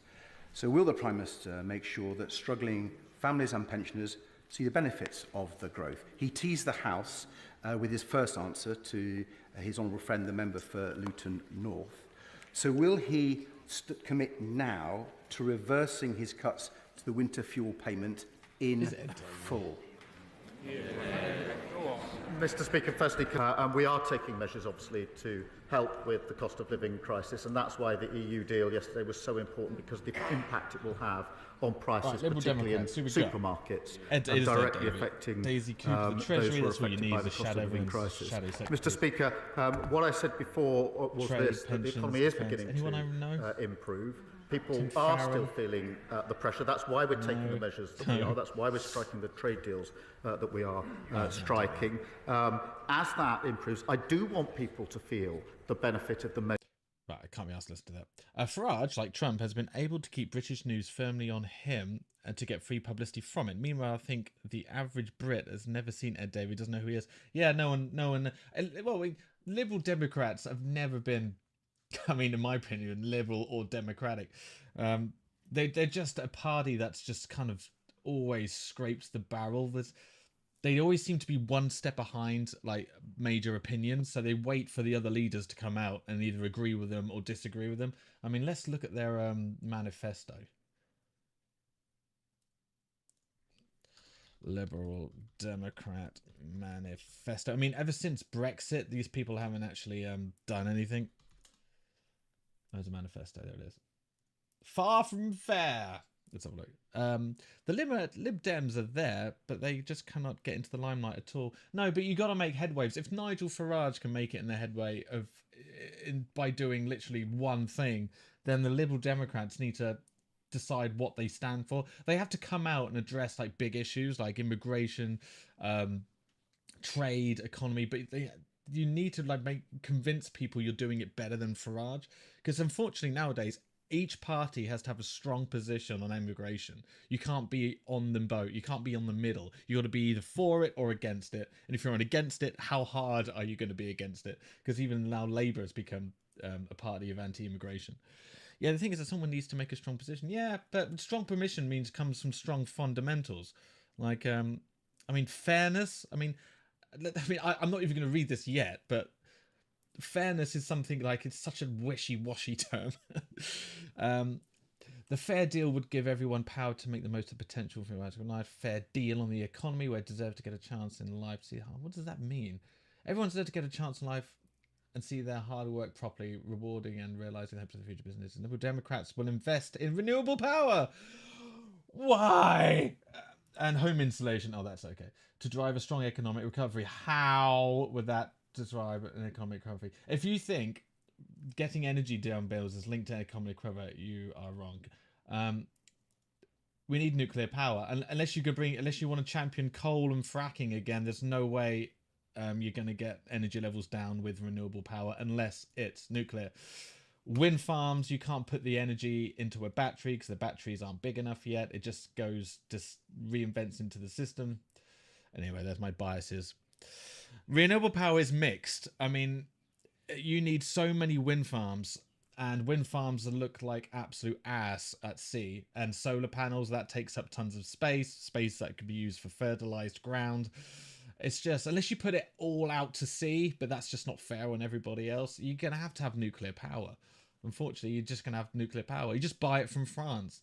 So will the Prime Minister make sure that struggling families and pensioners see the benefits of the growth? He teased the House with his first answer to his honourable friend, the member for Luton North. So will he commit now to reversing his cuts to the winter fuel payment in full? Mr. Speaker, firstly, we are taking measures, obviously, to help with the cost of living crisis, and that's why the EU deal yesterday was so important, because the impact it will have on prices, particularly in supermarkets, and directly affecting Daisy Cooper, the Treasury. That's what you need, the shadow crisis. Mr. Speaker, what I said before was this: that the economy is beginning to improve. People are still feeling the pressure. That's why we're taking the measures that we are. That's why we're striking the trade deals that we are striking. As that improves, I do want people to feel the benefit of the measures. Right, I can't be asked to listen to that. Farage, like Trump, has been able to keep British news firmly on him and to get free publicity from it. Meanwhile, I think the average Brit has never seen Ed Davey, doesn't know who he is. Yeah, no one. Well, Liberal Democrats have never been, I mean, in my opinion, liberal or democratic. they're just a party that's just kind of always scrapes the barrel. They always seem to be one step behind like major opinions, so they wait for the other leaders to come out and either agree with them or disagree with them. I mean, let's look at their manifesto. Liberal Democrat manifesto. I mean, ever since Brexit, these people haven't actually done anything. There's a manifesto. There it is. Far from fair. Let's have a look. The Lib Dems are there, but they just cannot get into the limelight at all. No, but you got to make headwaves. If Nigel Farage can make it in the headway by doing literally one thing, then the Liberal Democrats need to decide what they stand for. They have to come out and address like big issues like immigration, trade, economy, but you need to like convince people you're doing it better than Farage, because unfortunately nowadays each party has to have a strong position on immigration. You can't be on the boat. You can't be on the middle. You got to be either for it or against it. And if you're on against it, how hard are you going to be against it? Because even now Labour has become a party of anti-immigration. Yeah, the thing is that someone needs to make a strong position. Yeah, but strong position comes from strong fundamentals. Like, I mean, fairness. I mean, I'm not even going to read this yet, but fairness is something like, it's such a wishy-washy term. The fair deal would give everyone power to make the most of potential for life. Fair deal on the economy where deserve to get a chance in life. See, what does that mean? Everyone deserves to get a chance in life and see their hard work properly rewarding and realising the hopes of the future business. And Liberal Democrats will invest in renewable power. Why? And home insulation. Oh, that's okay. To drive a strong economic recovery. How would that drive an economic recovery? If you think getting energy down bills is linked to economic recovery, you are wrong. We need nuclear power. Unless you want to champion coal and fracking again, there's no way you're going to get energy levels down with renewable power unless it's nuclear. Wind farms, you can't put the energy into a battery because the batteries aren't big enough yet. It just reinvents into the system. Anyway, there's my biases. Renewable power is mixed. I mean, you need so many wind farms, and wind farms that look like absolute ass at sea, and solar panels, that takes up tons of space that could be used for fertilized ground. It's just, unless you put it all out to sea, but that's just not fair on everybody else, you're going to have nuclear power. Unfortunately, you're just going to have nuclear power. You just buy it from France.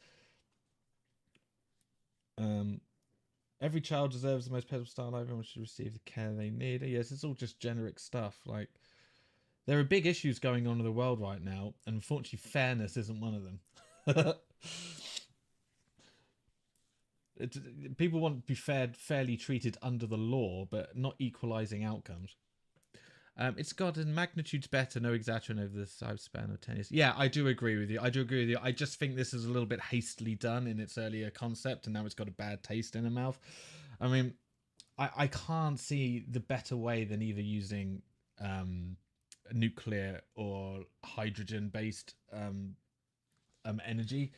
Every child deserves the most pedal style. Everyone should receive the care they need. Yes, it's all just generic stuff. Like, there are big issues going on in the world right now, and unfortunately, fairness isn't one of them. People want to be fairly treated under the law, but not equalising outcomes. It's gotten magnitudes better, no exaggeration over the span of 10 years. Yeah, I do agree with you. I just think this is a little bit hastily done in its earlier concept, and now it's got a bad taste in the mouth. I mean, I can't see the better way than either using nuclear or hydrogen-based energy.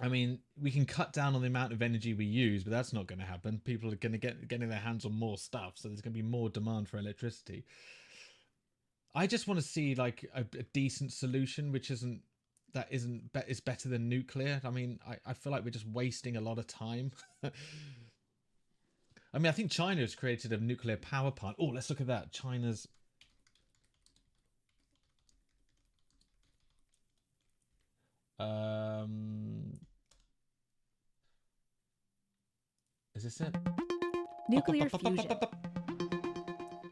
I mean, we can cut down on the amount of energy we use, but that's not going to happen. People are going to getting their hands on more stuff, so there's going to be more demand for electricity. I just want to see like a decent solution, which is better than nuclear. I mean, I feel like we're just wasting a lot of time. I mean, I think China has created a nuclear power plant. Oh, let's look at that. China's... Is this it? Nuclear fusion.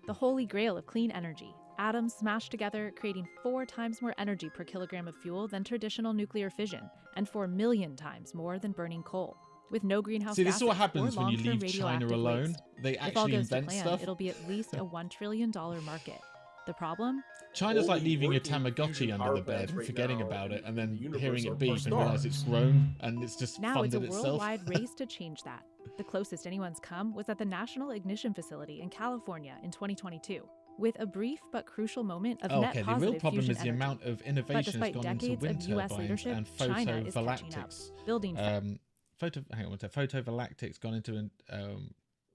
The holy grail of clean energy. Atoms smashed together, creating 4 times more energy per kilogram of fuel than traditional nuclear fission, and 4 million times more than burning coal. With no greenhouse gases. See, this is what happens when you leave China alone. Waste. They actually invent stuff. It'll be at least a $1 trillion market. The problem? China's like leaving a Tamagotchi under the bed and forgetting about it, and then hearing it beep and realize it's grown and it's just funded itself. Now it's a worldwide race to change that. The closest anyone's come was at the National Ignition Facility in California in 2022, with a brief but crucial moment of net positive fusion energy. The real problem is the amount of innovation has gone into wind turbines and photovoltaics. Building photovoltaics gone into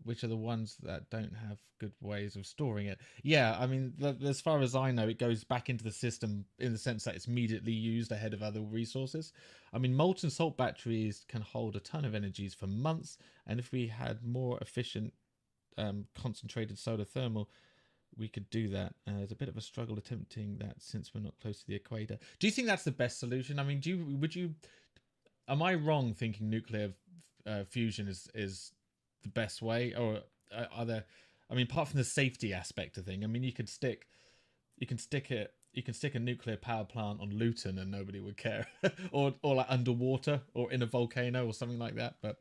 which are the ones that don't have good ways of storing it. Yeah, I mean, as far as I know, it goes back into the system in the sense that it's immediately used ahead of other resources. I mean, molten salt batteries can hold a ton of energies for months, and if we had more efficient concentrated solar thermal, we could do that. There's a bit of a struggle attempting that since we're not close to the equator. Do you think that's the best solution? I mean, am I wrong thinking nuclear fusion is the best way, or are there? I mean, apart from the safety aspect of thing, I mean, you can stick a nuclear power plant on Luton and nobody would care, or like underwater or in a volcano or something like that. But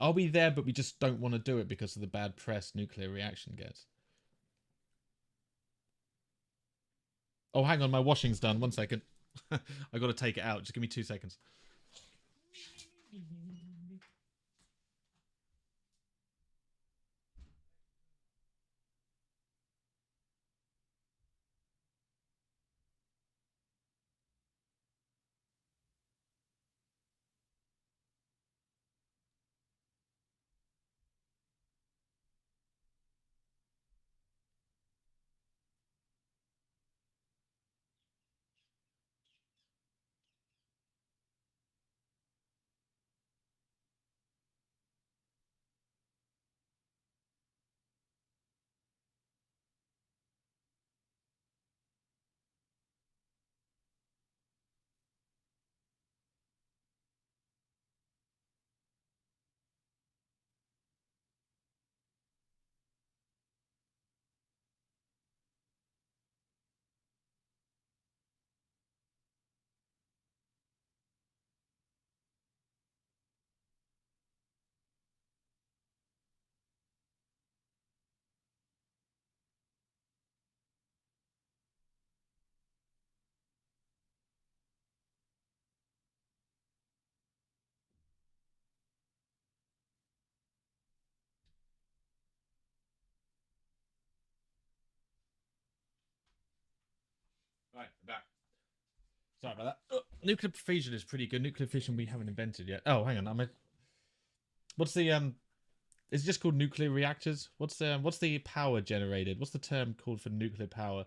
are we there? But we just don't want to do it because of the bad press nuclear reaction gets. Oh, hang on, my washing's done. 1 second. I got to take it out. Just give me 2 seconds. Right, back. Sorry about that. Nuclear fusion is pretty good. Nuclear fission we haven't invented yet. Oh, hang on. What's the Is it just called nuclear reactors? What's the power generated? What's the term called for nuclear power?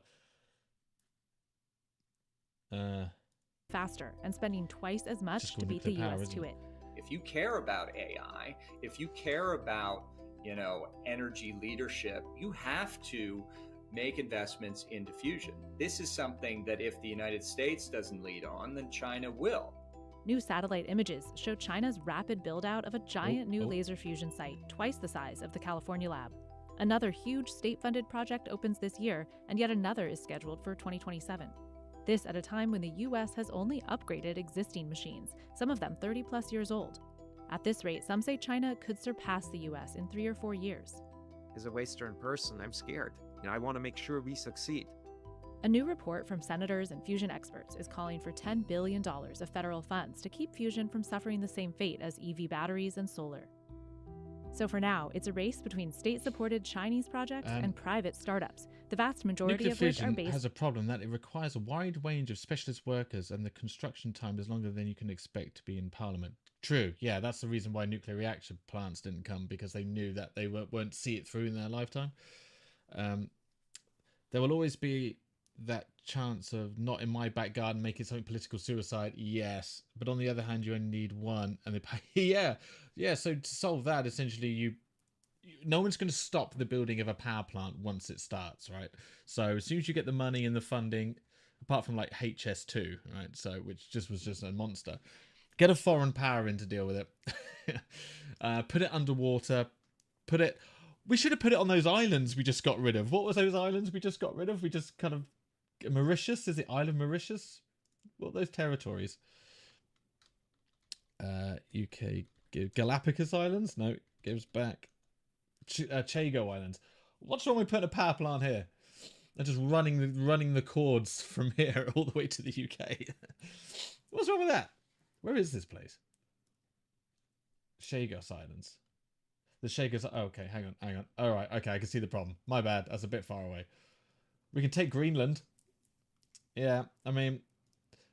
Faster and spending twice as much to beat the US to it. If you care about AI, if you care about, energy leadership, you have to make investments into fusion. This is something that if the United States doesn't lead on, then China will. New satellite images show China's rapid build-out of a giant new laser fusion site, twice the size of the California lab. Another huge state-funded project opens this year, and yet another is scheduled for 2027. This at a time when the US has only upgraded existing machines, some of them 30-plus years old. At this rate, some say China could surpass the US in 3 or 4 years. As a Western person, I'm scared. I want to make sure we succeed. A new report from senators and fusion experts is calling for $10 billion of federal funds to keep fusion from suffering the same fate as EV batteries and solar. So for now, it's a race between state-supported Chinese projects and private startups, the vast majority of which are based... Nuclear fission has a problem that it requires a wide range of specialist workers, and the construction time is longer than you can expect to be in Parliament. True, yeah, that's the reason why nuclear reactor plants didn't come, because they knew that they won't see it through in their lifetime. There will always be that chance of not in my back garden making something political suicide, yes, but on the other hand you only need one, and they pay. yeah So to solve that, essentially no one's going to stop the building of a power plant once it starts, right? So as soon as you get the money and the funding, apart from like HS2, right, so which was just a monster, get a foreign power in to deal with it. Put it underwater, we should have put it on those islands we just got rid of. What was those islands we just got rid of? We just kind of... Mauritius? Is it Isle of Mauritius? What are those territories? UK... Galapagos Islands? No, it gives back. Chago Islands. What's wrong with putting a power plant here? They're just running the cords from here all the way to the UK. What's wrong with that? Where is this place? Chagos Islands. The Chagos... Oh, okay, hang on. All right, okay, I can see the problem. My bad, that's a bit far away. We can take Greenland. Yeah, I mean,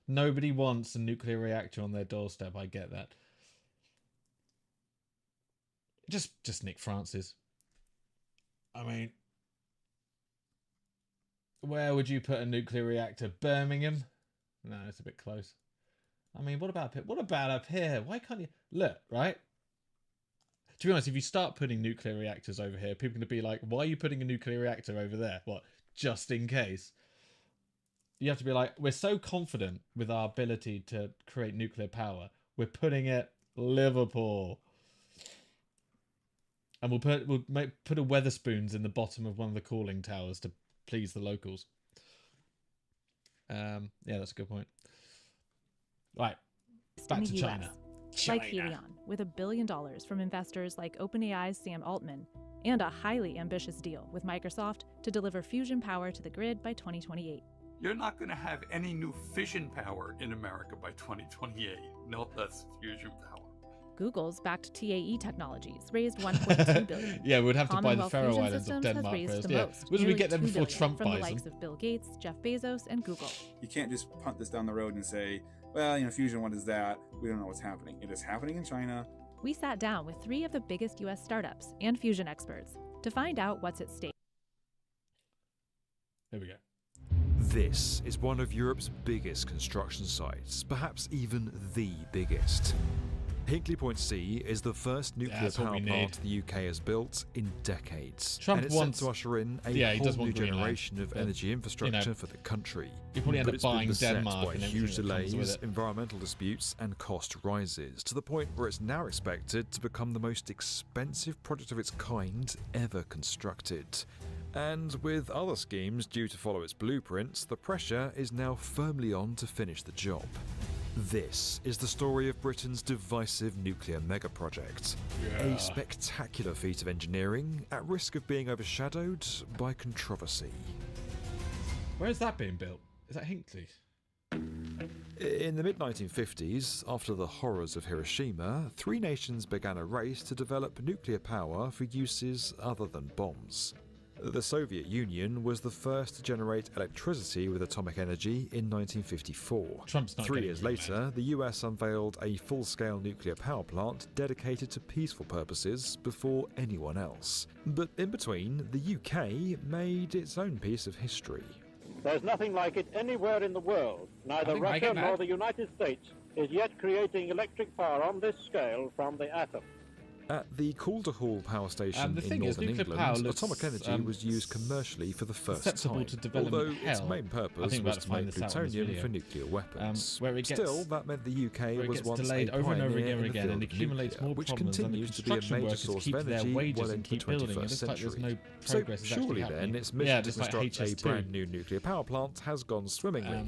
nobody wants a nuclear reactor on their doorstep. I get that. just Nick Francis. I mean, where would you put a nuclear reactor? Birmingham? No, it's a bit close. I mean, what about up here? Why can't you look, right? To be honest, if you start putting nuclear reactors over here, people are going to be like, why are you putting a nuclear reactor over there? What, just in case? You have to be like, we're so confident with our ability to create nuclear power, we're putting it Liverpool. And we'll put a Weatherspoons in the bottom of one of the cooling towers to please the locals. Yeah, that's a good point. Right, back to China. Like Helion, with $1 billion from investors like OpenAI's Sam Altman, and a highly ambitious deal with Microsoft to deliver fusion power to the grid by 2028. You're not going to have any new fission power in America by 2028. No, that's fusion power. Google's backed TAE Technologies raised $1.2 billion. Yeah, we'd have to buy the Faroe Islands of Denmark first. Yeah, where did we get them before Trump from buys the likes them? of Bill Gates, Jeff Bezos, and Google. You can't just punt this down the road and say, well, fusion, what is that? We don't know what's happening. It is happening in China. We sat down with 3 of the biggest U.S. startups and fusion experts to find out what's at stake. Here we go. This is one of Europe's biggest construction sites, perhaps even the biggest. Hinkley Point C is the first nuclear power plant the UK has built in decades. Trump and it's wants set to usher in a whole new generation of energy infrastructure for the country. You probably end up buying Denmark by huge delays, environmental disputes and cost rises, to the point where it's now expected to become the most expensive project of its kind ever constructed. And with other schemes due to follow its blueprints, the pressure is now firmly on to finish the job. This is the story of Britain's divisive nuclear mega-project. A spectacular feat of engineering at risk of being overshadowed by controversy. Where is that being built? Is that Hinkley? In the mid-1950s, after the horrors of Hiroshima, 3 nations began a race to develop nuclear power for uses other than bombs. The Soviet Union was the first to generate electricity with atomic energy in 1954. 3 years later, the US unveiled a full-scale nuclear power plant dedicated to peaceful purposes before anyone else. But in between, the UK made its own piece of history. There's nothing like it anywhere in the world. Neither Russia nor the United States is yet creating electric power on this scale from the atom. At the Calder Hall power station in northern England, atomic energy was used commercially for the first time, although its main purpose was to make plutonium for nuclear weapons. Still, that meant the UK was once a pioneer in the field of nuclear, which continues to be a major source of energy well into the 21st century. So surely then, its mission to construct a brand new nuclear power plant has gone swimmingly.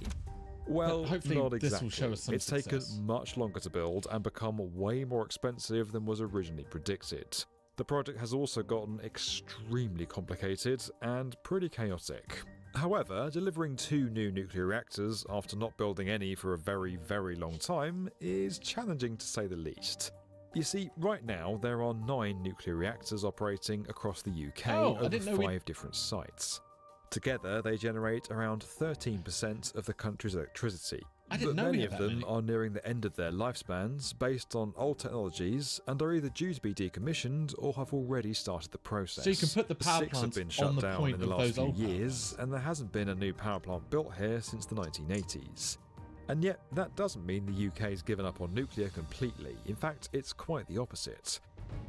Well, not exactly. It's taken much longer to build and become way more expensive than was originally predicted. The project has also gotten extremely complicated and pretty chaotic. However, delivering 2 new nuclear reactors after not building any for a very, very long time is challenging to say the least. You see, right now there are 9 nuclear reactors operating across the UK over 5 different sites. Together, they generate around 13% of the country's electricity. But many of them are nearing the end of their lifespans based on old technologies and are either due to be decommissioned or have already started the process. So you can put the power 6 have been shut down in the last few years, and there hasn't been a new power plant built here since the 1980s. And yet, that doesn't mean the UK's given up on nuclear completely. In fact, it's quite the opposite.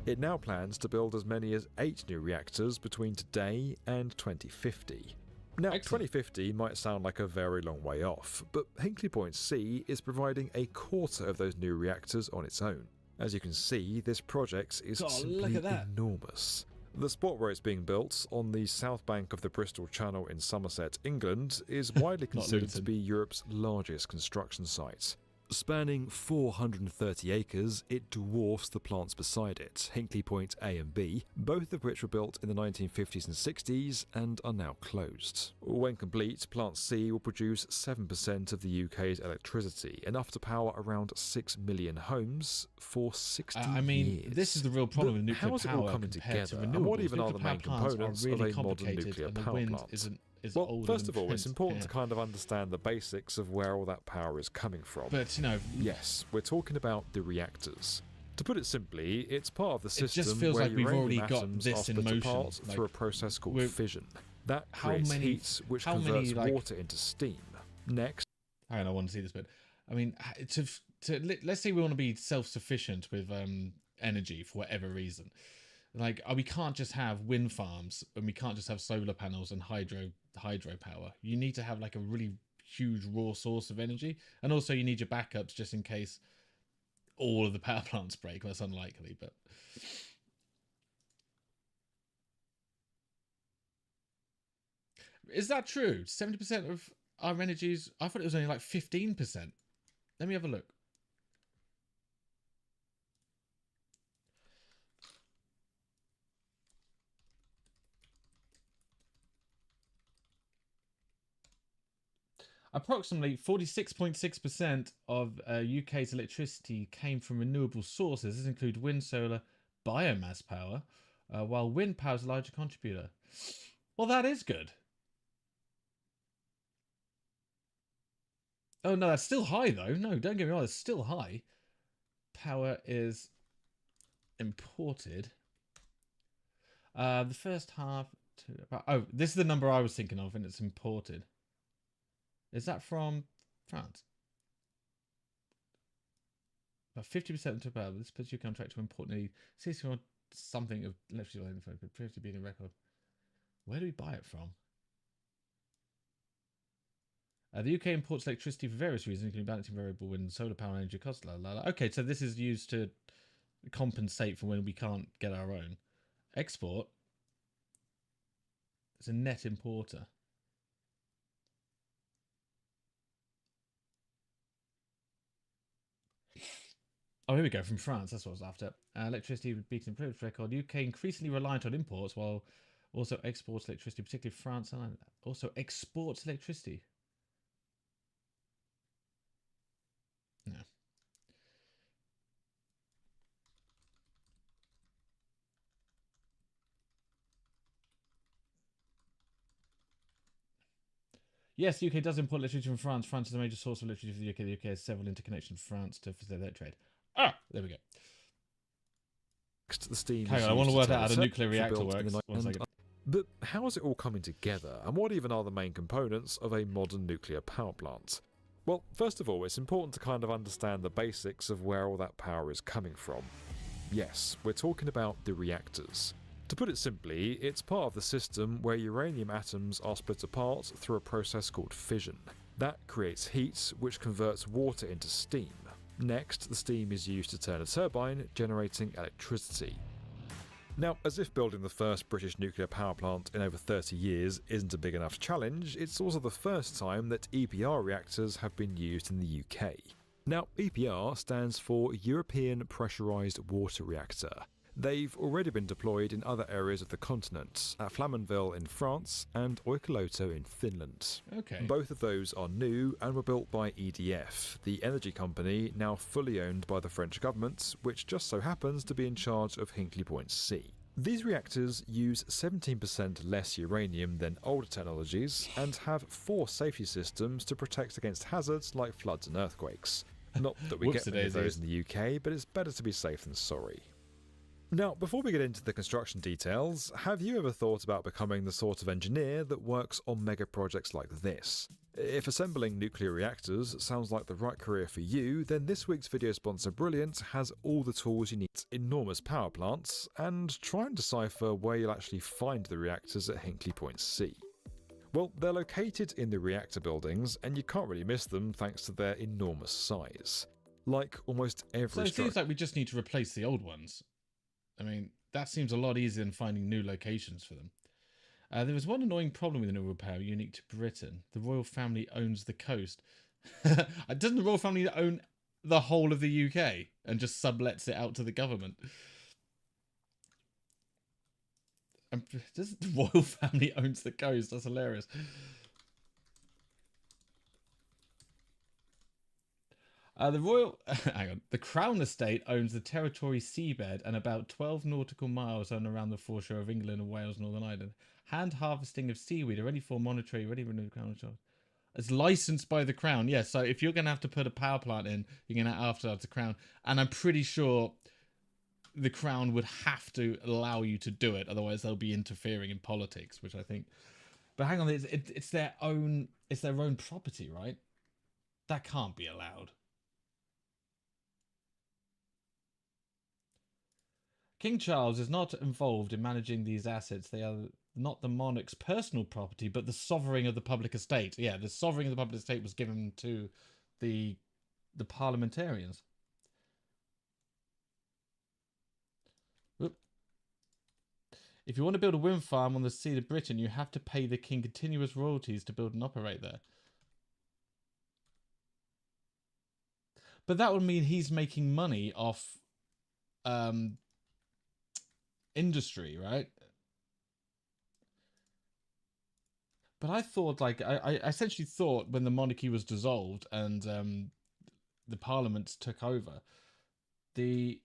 It now plans to build as many as 8 new reactors between today and 2050. Now, 2050 might sound like a very long way off, but Hinkley Point C is providing a quarter of those new reactors on its own. As you can see, this project is simply enormous. The spot where it's being built, on the south bank of the Bristol Channel in Somerset, England, is widely considered to be Europe's largest construction site. Spanning 430 acres, it dwarfs the plants beside it, Hinkley Point A and B, both of which were built in the 1950s and 60s and are now closed. When complete, Plant C will produce 7% of the UK's electricity, enough to power around 6 million homes for 60 years. This is the real problem with nuclear power. How is it all coming together? And what even are the main components of a modern nuclear power plant? Well, first of all, it's important to kind of understand the basics of where all that power is coming from. But, yes, we're talking about the reactors. To put it simply, it's part of the system just feels where like we've already uranium got atoms this are in split motion. apart through a process called fission. That creates heat, which converts water into steam. Next, hang on, I want to see this bit. I mean, let's say we want to be self-sufficient with energy for whatever reason. Like, we can't just have wind farms, and we can't just have solar panels and hydropower. You need to have like a really huge raw source of energy, and also you need your backups just in case all of the power plants break. Well, that's unlikely, but is that true? 70% of our energies? I thought it was only like 15%. Let me have a look. Approximately 46.6% of UK's electricity came from renewable sources. This includes wind, solar, biomass power, while wind power is a larger contributor. Well, that is good. Oh, no, that's still high, though. No, don't get me wrong, it's still high. Power is imported. The first half... Oh, this is the number I was thinking of, and it's imported. Is that from France? About 50% of power. This puts your contract to import nearly 60 something of electricity appears to be in a record. Where do we buy it from? The UK imports electricity for various reasons, including balancing variable wind and solar power energy costs. Okay, so this is used to compensate for when we can't get our own. Export. It's a net importer. Oh, here we go, from France. That's what I was after. Electricity beats improved record. UK increasingly reliant on imports while also exports electricity, particularly France. And also exports electricity. No. Yes, the UK does import electricity from France. France is a major source of electricity for the UK. The UK has several interconnections with France to facilitate trade. Ah, there we go. The steam Hang on, I want to work out how the nuclear reactor works. But how is it all coming together, and what even are the main components of a modern nuclear power plant? Well, first of all, it's important to kind of understand the basics of where all that power is coming from. Yes, we're talking about the reactors. To put it simply, it's part of the system where uranium atoms are split apart through a process called fission. That creates heat, which converts water into steam. Next, the steam is used to turn a turbine, generating electricity. Now, as if building the first British nuclear power plant in over 30 years isn't a big enough challenge, it's also the first time that EPR reactors have been used in the UK. Now, EPR stands for European Pressurised Water Reactor. They've already been deployed in other areas of the continent, at Flamanville in France and Olkiluoto in Finland. Okay. Both of those are new and were built by EDF, the energy company now fully owned by the French government, which just so happens to be in charge of Hinkley Point C. These reactors use 17% less uranium than older technologies and have 4 safety systems to protect against hazards like floods and earthquakes. Not that we get many of those in the UK, but it's better to be safe than sorry. Now, before we get into the construction details, have you ever thought about becoming the sort of engineer that works on mega projects like this? If assembling nuclear reactors sounds like the right career for you, then this week's video sponsor Brilliant has all the tools you need. Enormous power plants, and try and decipher where you'll actually find the reactors at Hinkley Point C. Well, they're located in the reactor buildings, and you can't really miss them thanks to their enormous size. Like almost every So it seems like we just need to replace the old ones. I mean, that seems a lot easier than finding new locations for them. There was one annoying problem with renewable power unique to Britain. The royal family owns the coast. Doesn't the royal family own the whole of the UK and just sublets it out to the government? Does the royal family owns the coast? That's hilarious. The Crown Estate owns the territory seabed and about 12 nautical miles on around the foreshore of England and Wales, Northern Ireland. Hand harvesting of seaweed, ready for monetary, ready for the Crown. It's licensed by the Crown. Yeah, so if you're going to have to put a power plant in, you're going to have to have the Crown. And I'm pretty sure the crown would have to allow you to do it, otherwise they'll be interfering in politics, which I think. But hang on, it's their own property, right? That can't be allowed. King Charles is not involved in managing these assets. They are not the monarch's personal property, but the sovereign of the public estate. Yeah, the sovereign of the public estate was given to the parliamentarians. Oop. If you want to build a wind farm on the sea of Britain, you have to pay the king continuous royalties to build and operate there. But that would mean he's making money off industry, right? But I thought, like, I essentially thought when the monarchy was dissolved and the parliament took over, the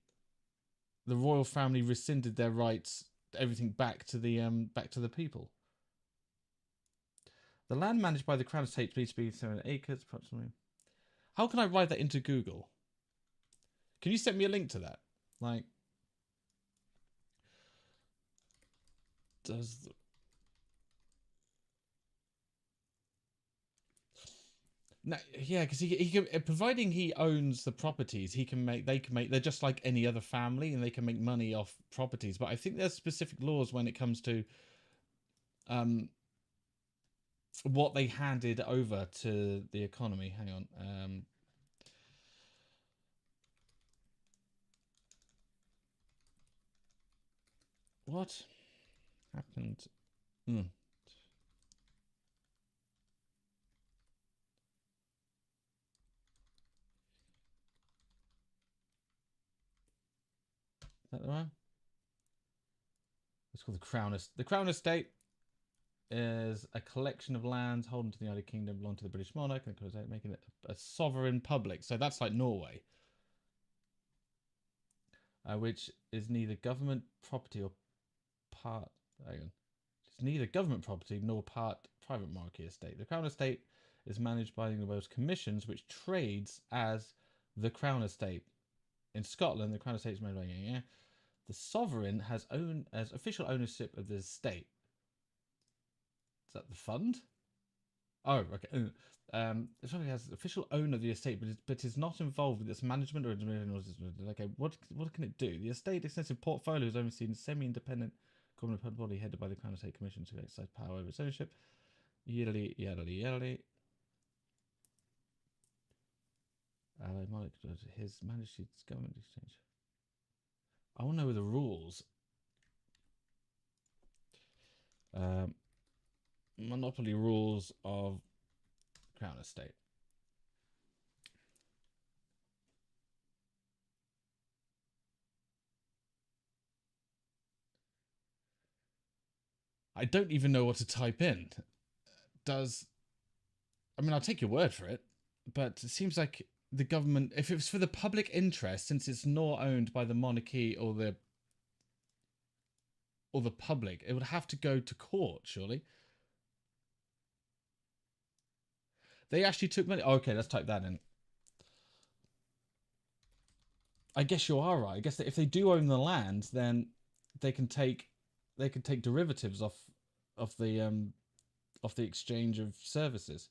royal family rescinded their rights, everything back to the people. The land managed by the Crown Estate needs to be 7 acres approximately. How can I write that into Google? Can you send me a link to that? Like, does no, yeah, because he can, providing he owns the properties, they can make. They're just like any other family, and they can make money off properties. But I think there's specific laws when it comes to what they handed over to the economy. Hang on. What happened? Is that the one? It's called the Crown Estate. The Crown Estate is a collection of lands holding to the United Kingdom, belong to the British monarch, and making it a sovereign public. So that's like Norway, which is neither government property or part. Hang on. It's neither government property nor part private monarchy estate. The Crown Estate is managed by the Welsh Commissions, which trades as the Crown Estate. In Scotland, the Crown Estate is managed by the sovereign has official ownership of the estate. Is that the fund? Oh, okay. The sovereign has official owner of the estate, but is not involved with its management or administration. Okay, what can it do? The estate extensive portfolio is overseen in semi-independent government body headed by the Crown Estate Commission to exercise power over its ownership. Yearly. His Majesty's Government Exchange. I want to know the rules. Monopoly rules of Crown Estate. I don't even know what to type in. I mean, I'll take your word for it, but it seems like the government, if it was for the public interest, since it's not owned by the monarchy or the public, it would have to go to court, surely. They actually took money. Oh, okay, let's type that in. I guess you are right. I guess that if they do own the land, then they can take derivatives off the exchange of services.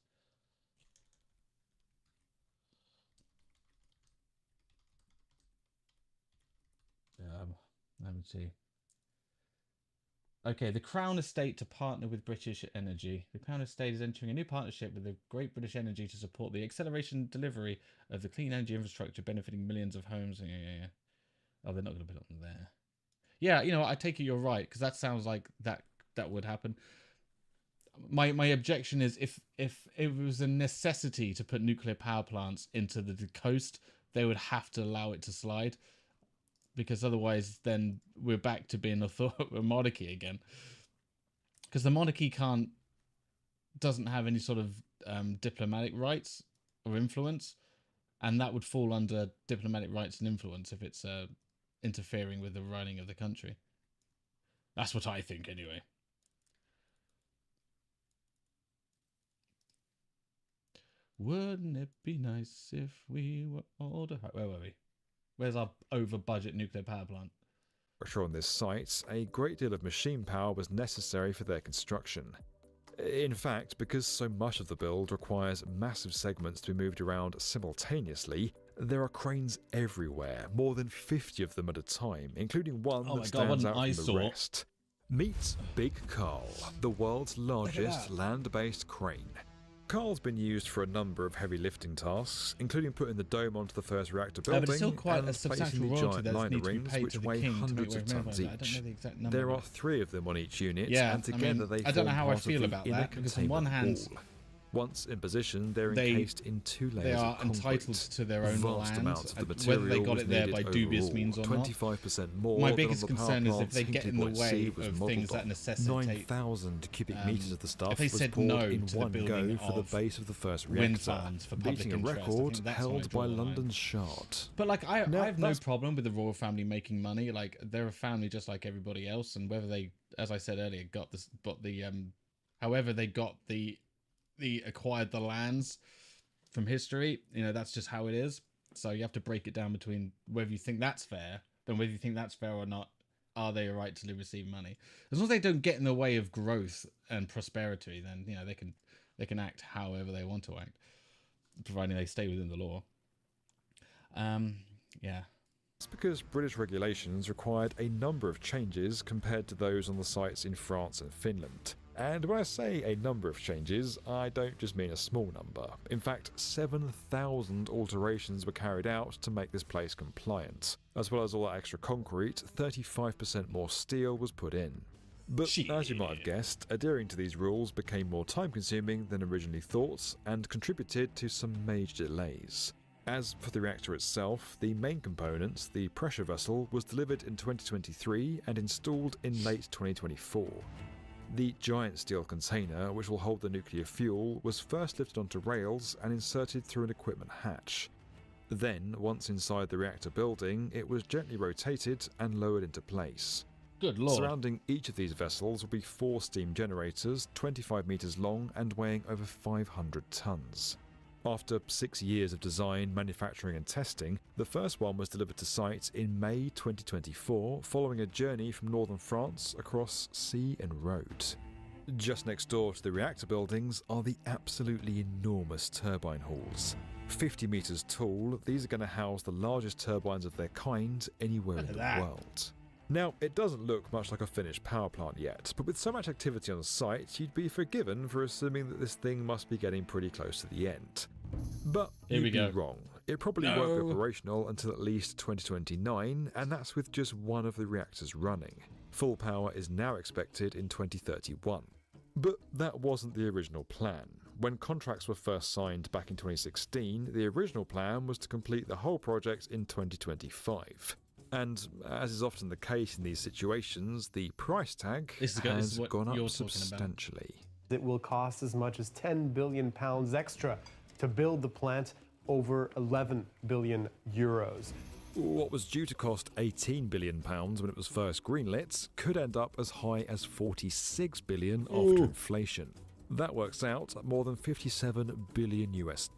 Let me see. Okay, the Crown Estate to partner with British Energy. The Crown Estate is entering a new partnership with the Great British Energy to support the acceleration and delivery of the clean energy infrastructure benefiting millions of homes. Yeah. Oh, they're not going to put it on there. Yeah, you know, I take it you're right, because that sounds like that would happen. My objection is if it was a necessity to put nuclear power plants into the coast, they would have to allow it to slide. Because otherwise, then we're back to being a monarchy again. Because the monarchy doesn't have any sort of diplomatic rights or influence, and that would fall under diplomatic rights and influence if it's interfering with the running of the country. That's what I think, anyway. Wouldn't it be nice if we were all to... Where were we? Where's our over-budget nuclear power plant? infrastructure on this site, a great deal of machine power was necessary for their construction. In fact, because so much of the build requires massive segments to be moved around simultaneously, there are cranes everywhere, more than 50 of them at a time, including one that stands out from the rest. Meet Big Carl, the world's largest land-based crane. Carl's been used for a number of heavy lifting tasks, including putting the dome onto the first reactor building but it's still quite and a substantial placing the royalty giant liner rings, which weigh hundreds of tons each. There are 3 of them on each unit, and together they form part of the inner containment wall. Once in position, they're encased in 2 layers of concrete. They are entitled to their own Vast land, amounts of the material whether they got it there by overall, dubious means or not. 25% more. My biggest than on the concern is if plant's they get in the Hinkley Point way C was of modelled things that on. necessitate 9,000 cubic metres of the stuff if they was said poured no in to the one building go for the of base of the first wind reactor, farms for public beating a interest, I record think that's held when I draw by the line. London's Shard. But like, I have no problem with the royal family making money. Like, they're a family just like everybody else, and whether they, as I said earlier, however they got the acquired the lands from history, that's just how it is. So you have to break it down between whether you think that's fair, then whether you think that's fair or not, are they a right to receive money? As long as they don't get in the way of growth and prosperity, then they can act however they want to act, providing they stay within the law. Yeah. It's because British regulations required a number of changes compared to those on the sites in France and Finland. And when I say a number of changes, I don't just mean a small number. In fact, 7,000 alterations were carried out to make this place compliant. As well as all that extra concrete, 35% more steel was put in. But as you might have guessed, adhering to these rules became more time-consuming than originally thought and contributed to some major delays. As for the reactor itself, the main component, the pressure vessel, was delivered in 2023 and installed in late 2024. The giant steel container, which will hold the nuclear fuel, was first lifted onto rails and inserted through an equipment hatch. Then, once inside the reactor building, it was gently rotated and lowered into place. Good lord. Surrounding each of these vessels will be 4 steam generators, 25 metres long and weighing over 500 tonnes. After 6 years of design, manufacturing and testing, the first one was delivered to site in May 2024, following a journey from northern France across sea and road. Just next door to the reactor buildings are the absolutely enormous turbine halls. 50 metres tall, these are going to house the largest turbines of their kind anywhere in the world. Now, it doesn't look much like a finished power plant yet, but with so much activity on the site, you'd be forgiven for assuming that this thing must be getting pretty close to the end. But you'd be wrong. It probably won't be operational until at least 2029, and that's with just one of the reactors running. Full power is now expected in 2031. But that wasn't the original plan. When contracts were first signed back in 2016, the original plan was to complete the whole project in 2025. And as is often the case in these situations, the price tag has gone up substantially. It will cost as much as £10 billion extra to build the plant, over 11 billion euros. What was due to cost £18 billion when it was first greenlit could end up as high as $46 billion after inflation. That works out at more than $57 billion US,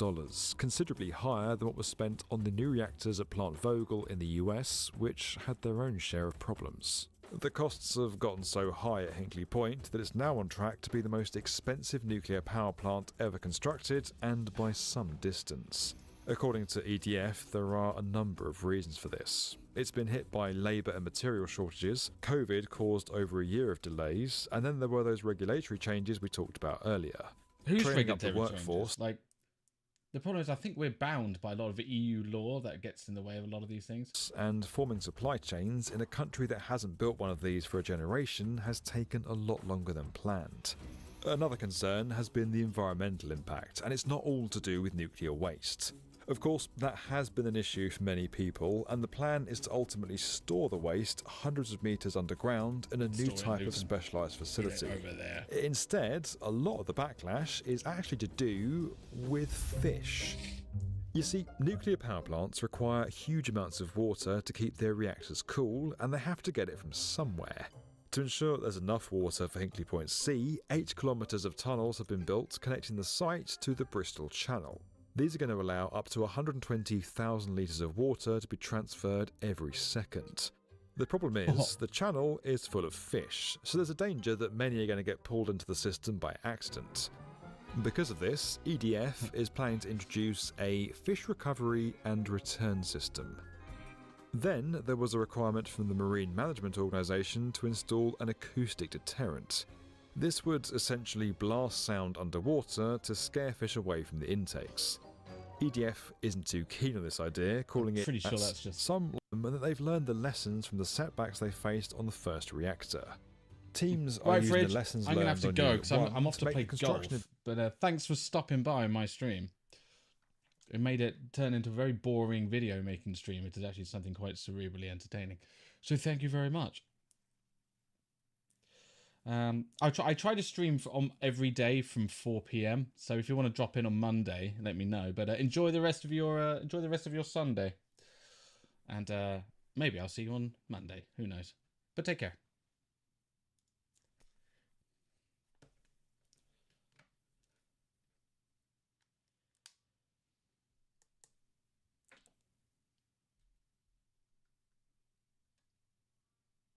considerably higher than what was spent on the new reactors at Plant Vogel in the US, which had their own share of problems. The costs have gotten so high at Hinkley Point that it's now on track to be the most expensive nuclear power plant ever constructed, and by some distance. According to EDF, there are a number of reasons for this. It's been hit by labour and material shortages, COVID caused over a year of delays, and then there were those regulatory changes we talked about earlier. Who's training up the workforce? Like, the problem is I think we're bound by a lot of EU law that gets in the way of a lot of these things. And forming supply chains in a country that hasn't built one of these for a generation has taken a lot longer than planned. Another concern has been the environmental impact, and it's not all to do with nuclear waste. Of course, that has been an issue for many people, and the plan is to ultimately store the waste hundreds of metres underground in a new type of specialised facility. Instead, a lot of the backlash is actually to do with fish. You see, nuclear power plants require huge amounts of water to keep their reactors cool, and they have to get it from somewhere. To ensure there's enough water for Hinkley Point C, 8 kilometres of tunnels have been built connecting the site to the Bristol Channel. These are going to allow up to 120,000 litres of water to be transferred every second. The problem is, the channel is full of fish, so there's a danger that many are going to get pulled into the system by accident. Because of this, EDF is planning to introduce a fish recovery and return system. Then there was a requirement from the Marine Management Organisation to install an acoustic deterrent. This would essentially blast sound underwater to scare fish away from the intakes. EDF isn't too keen on this idea, calling it some that they've learned the lessons from the setbacks they faced on the first reactor. Teams are using the lessons learned. I'm going to have to go because I'm off to play golf. But thanks for stopping by my stream. It made it turn into a very boring video making stream. It is actually something quite cerebrally entertaining. So thank you very much. I try to stream every day from 4 p.m. So if you want to drop in on Monday, let me know. But enjoy the rest of your Sunday, and maybe I'll see you on Monday. Who knows? But take care.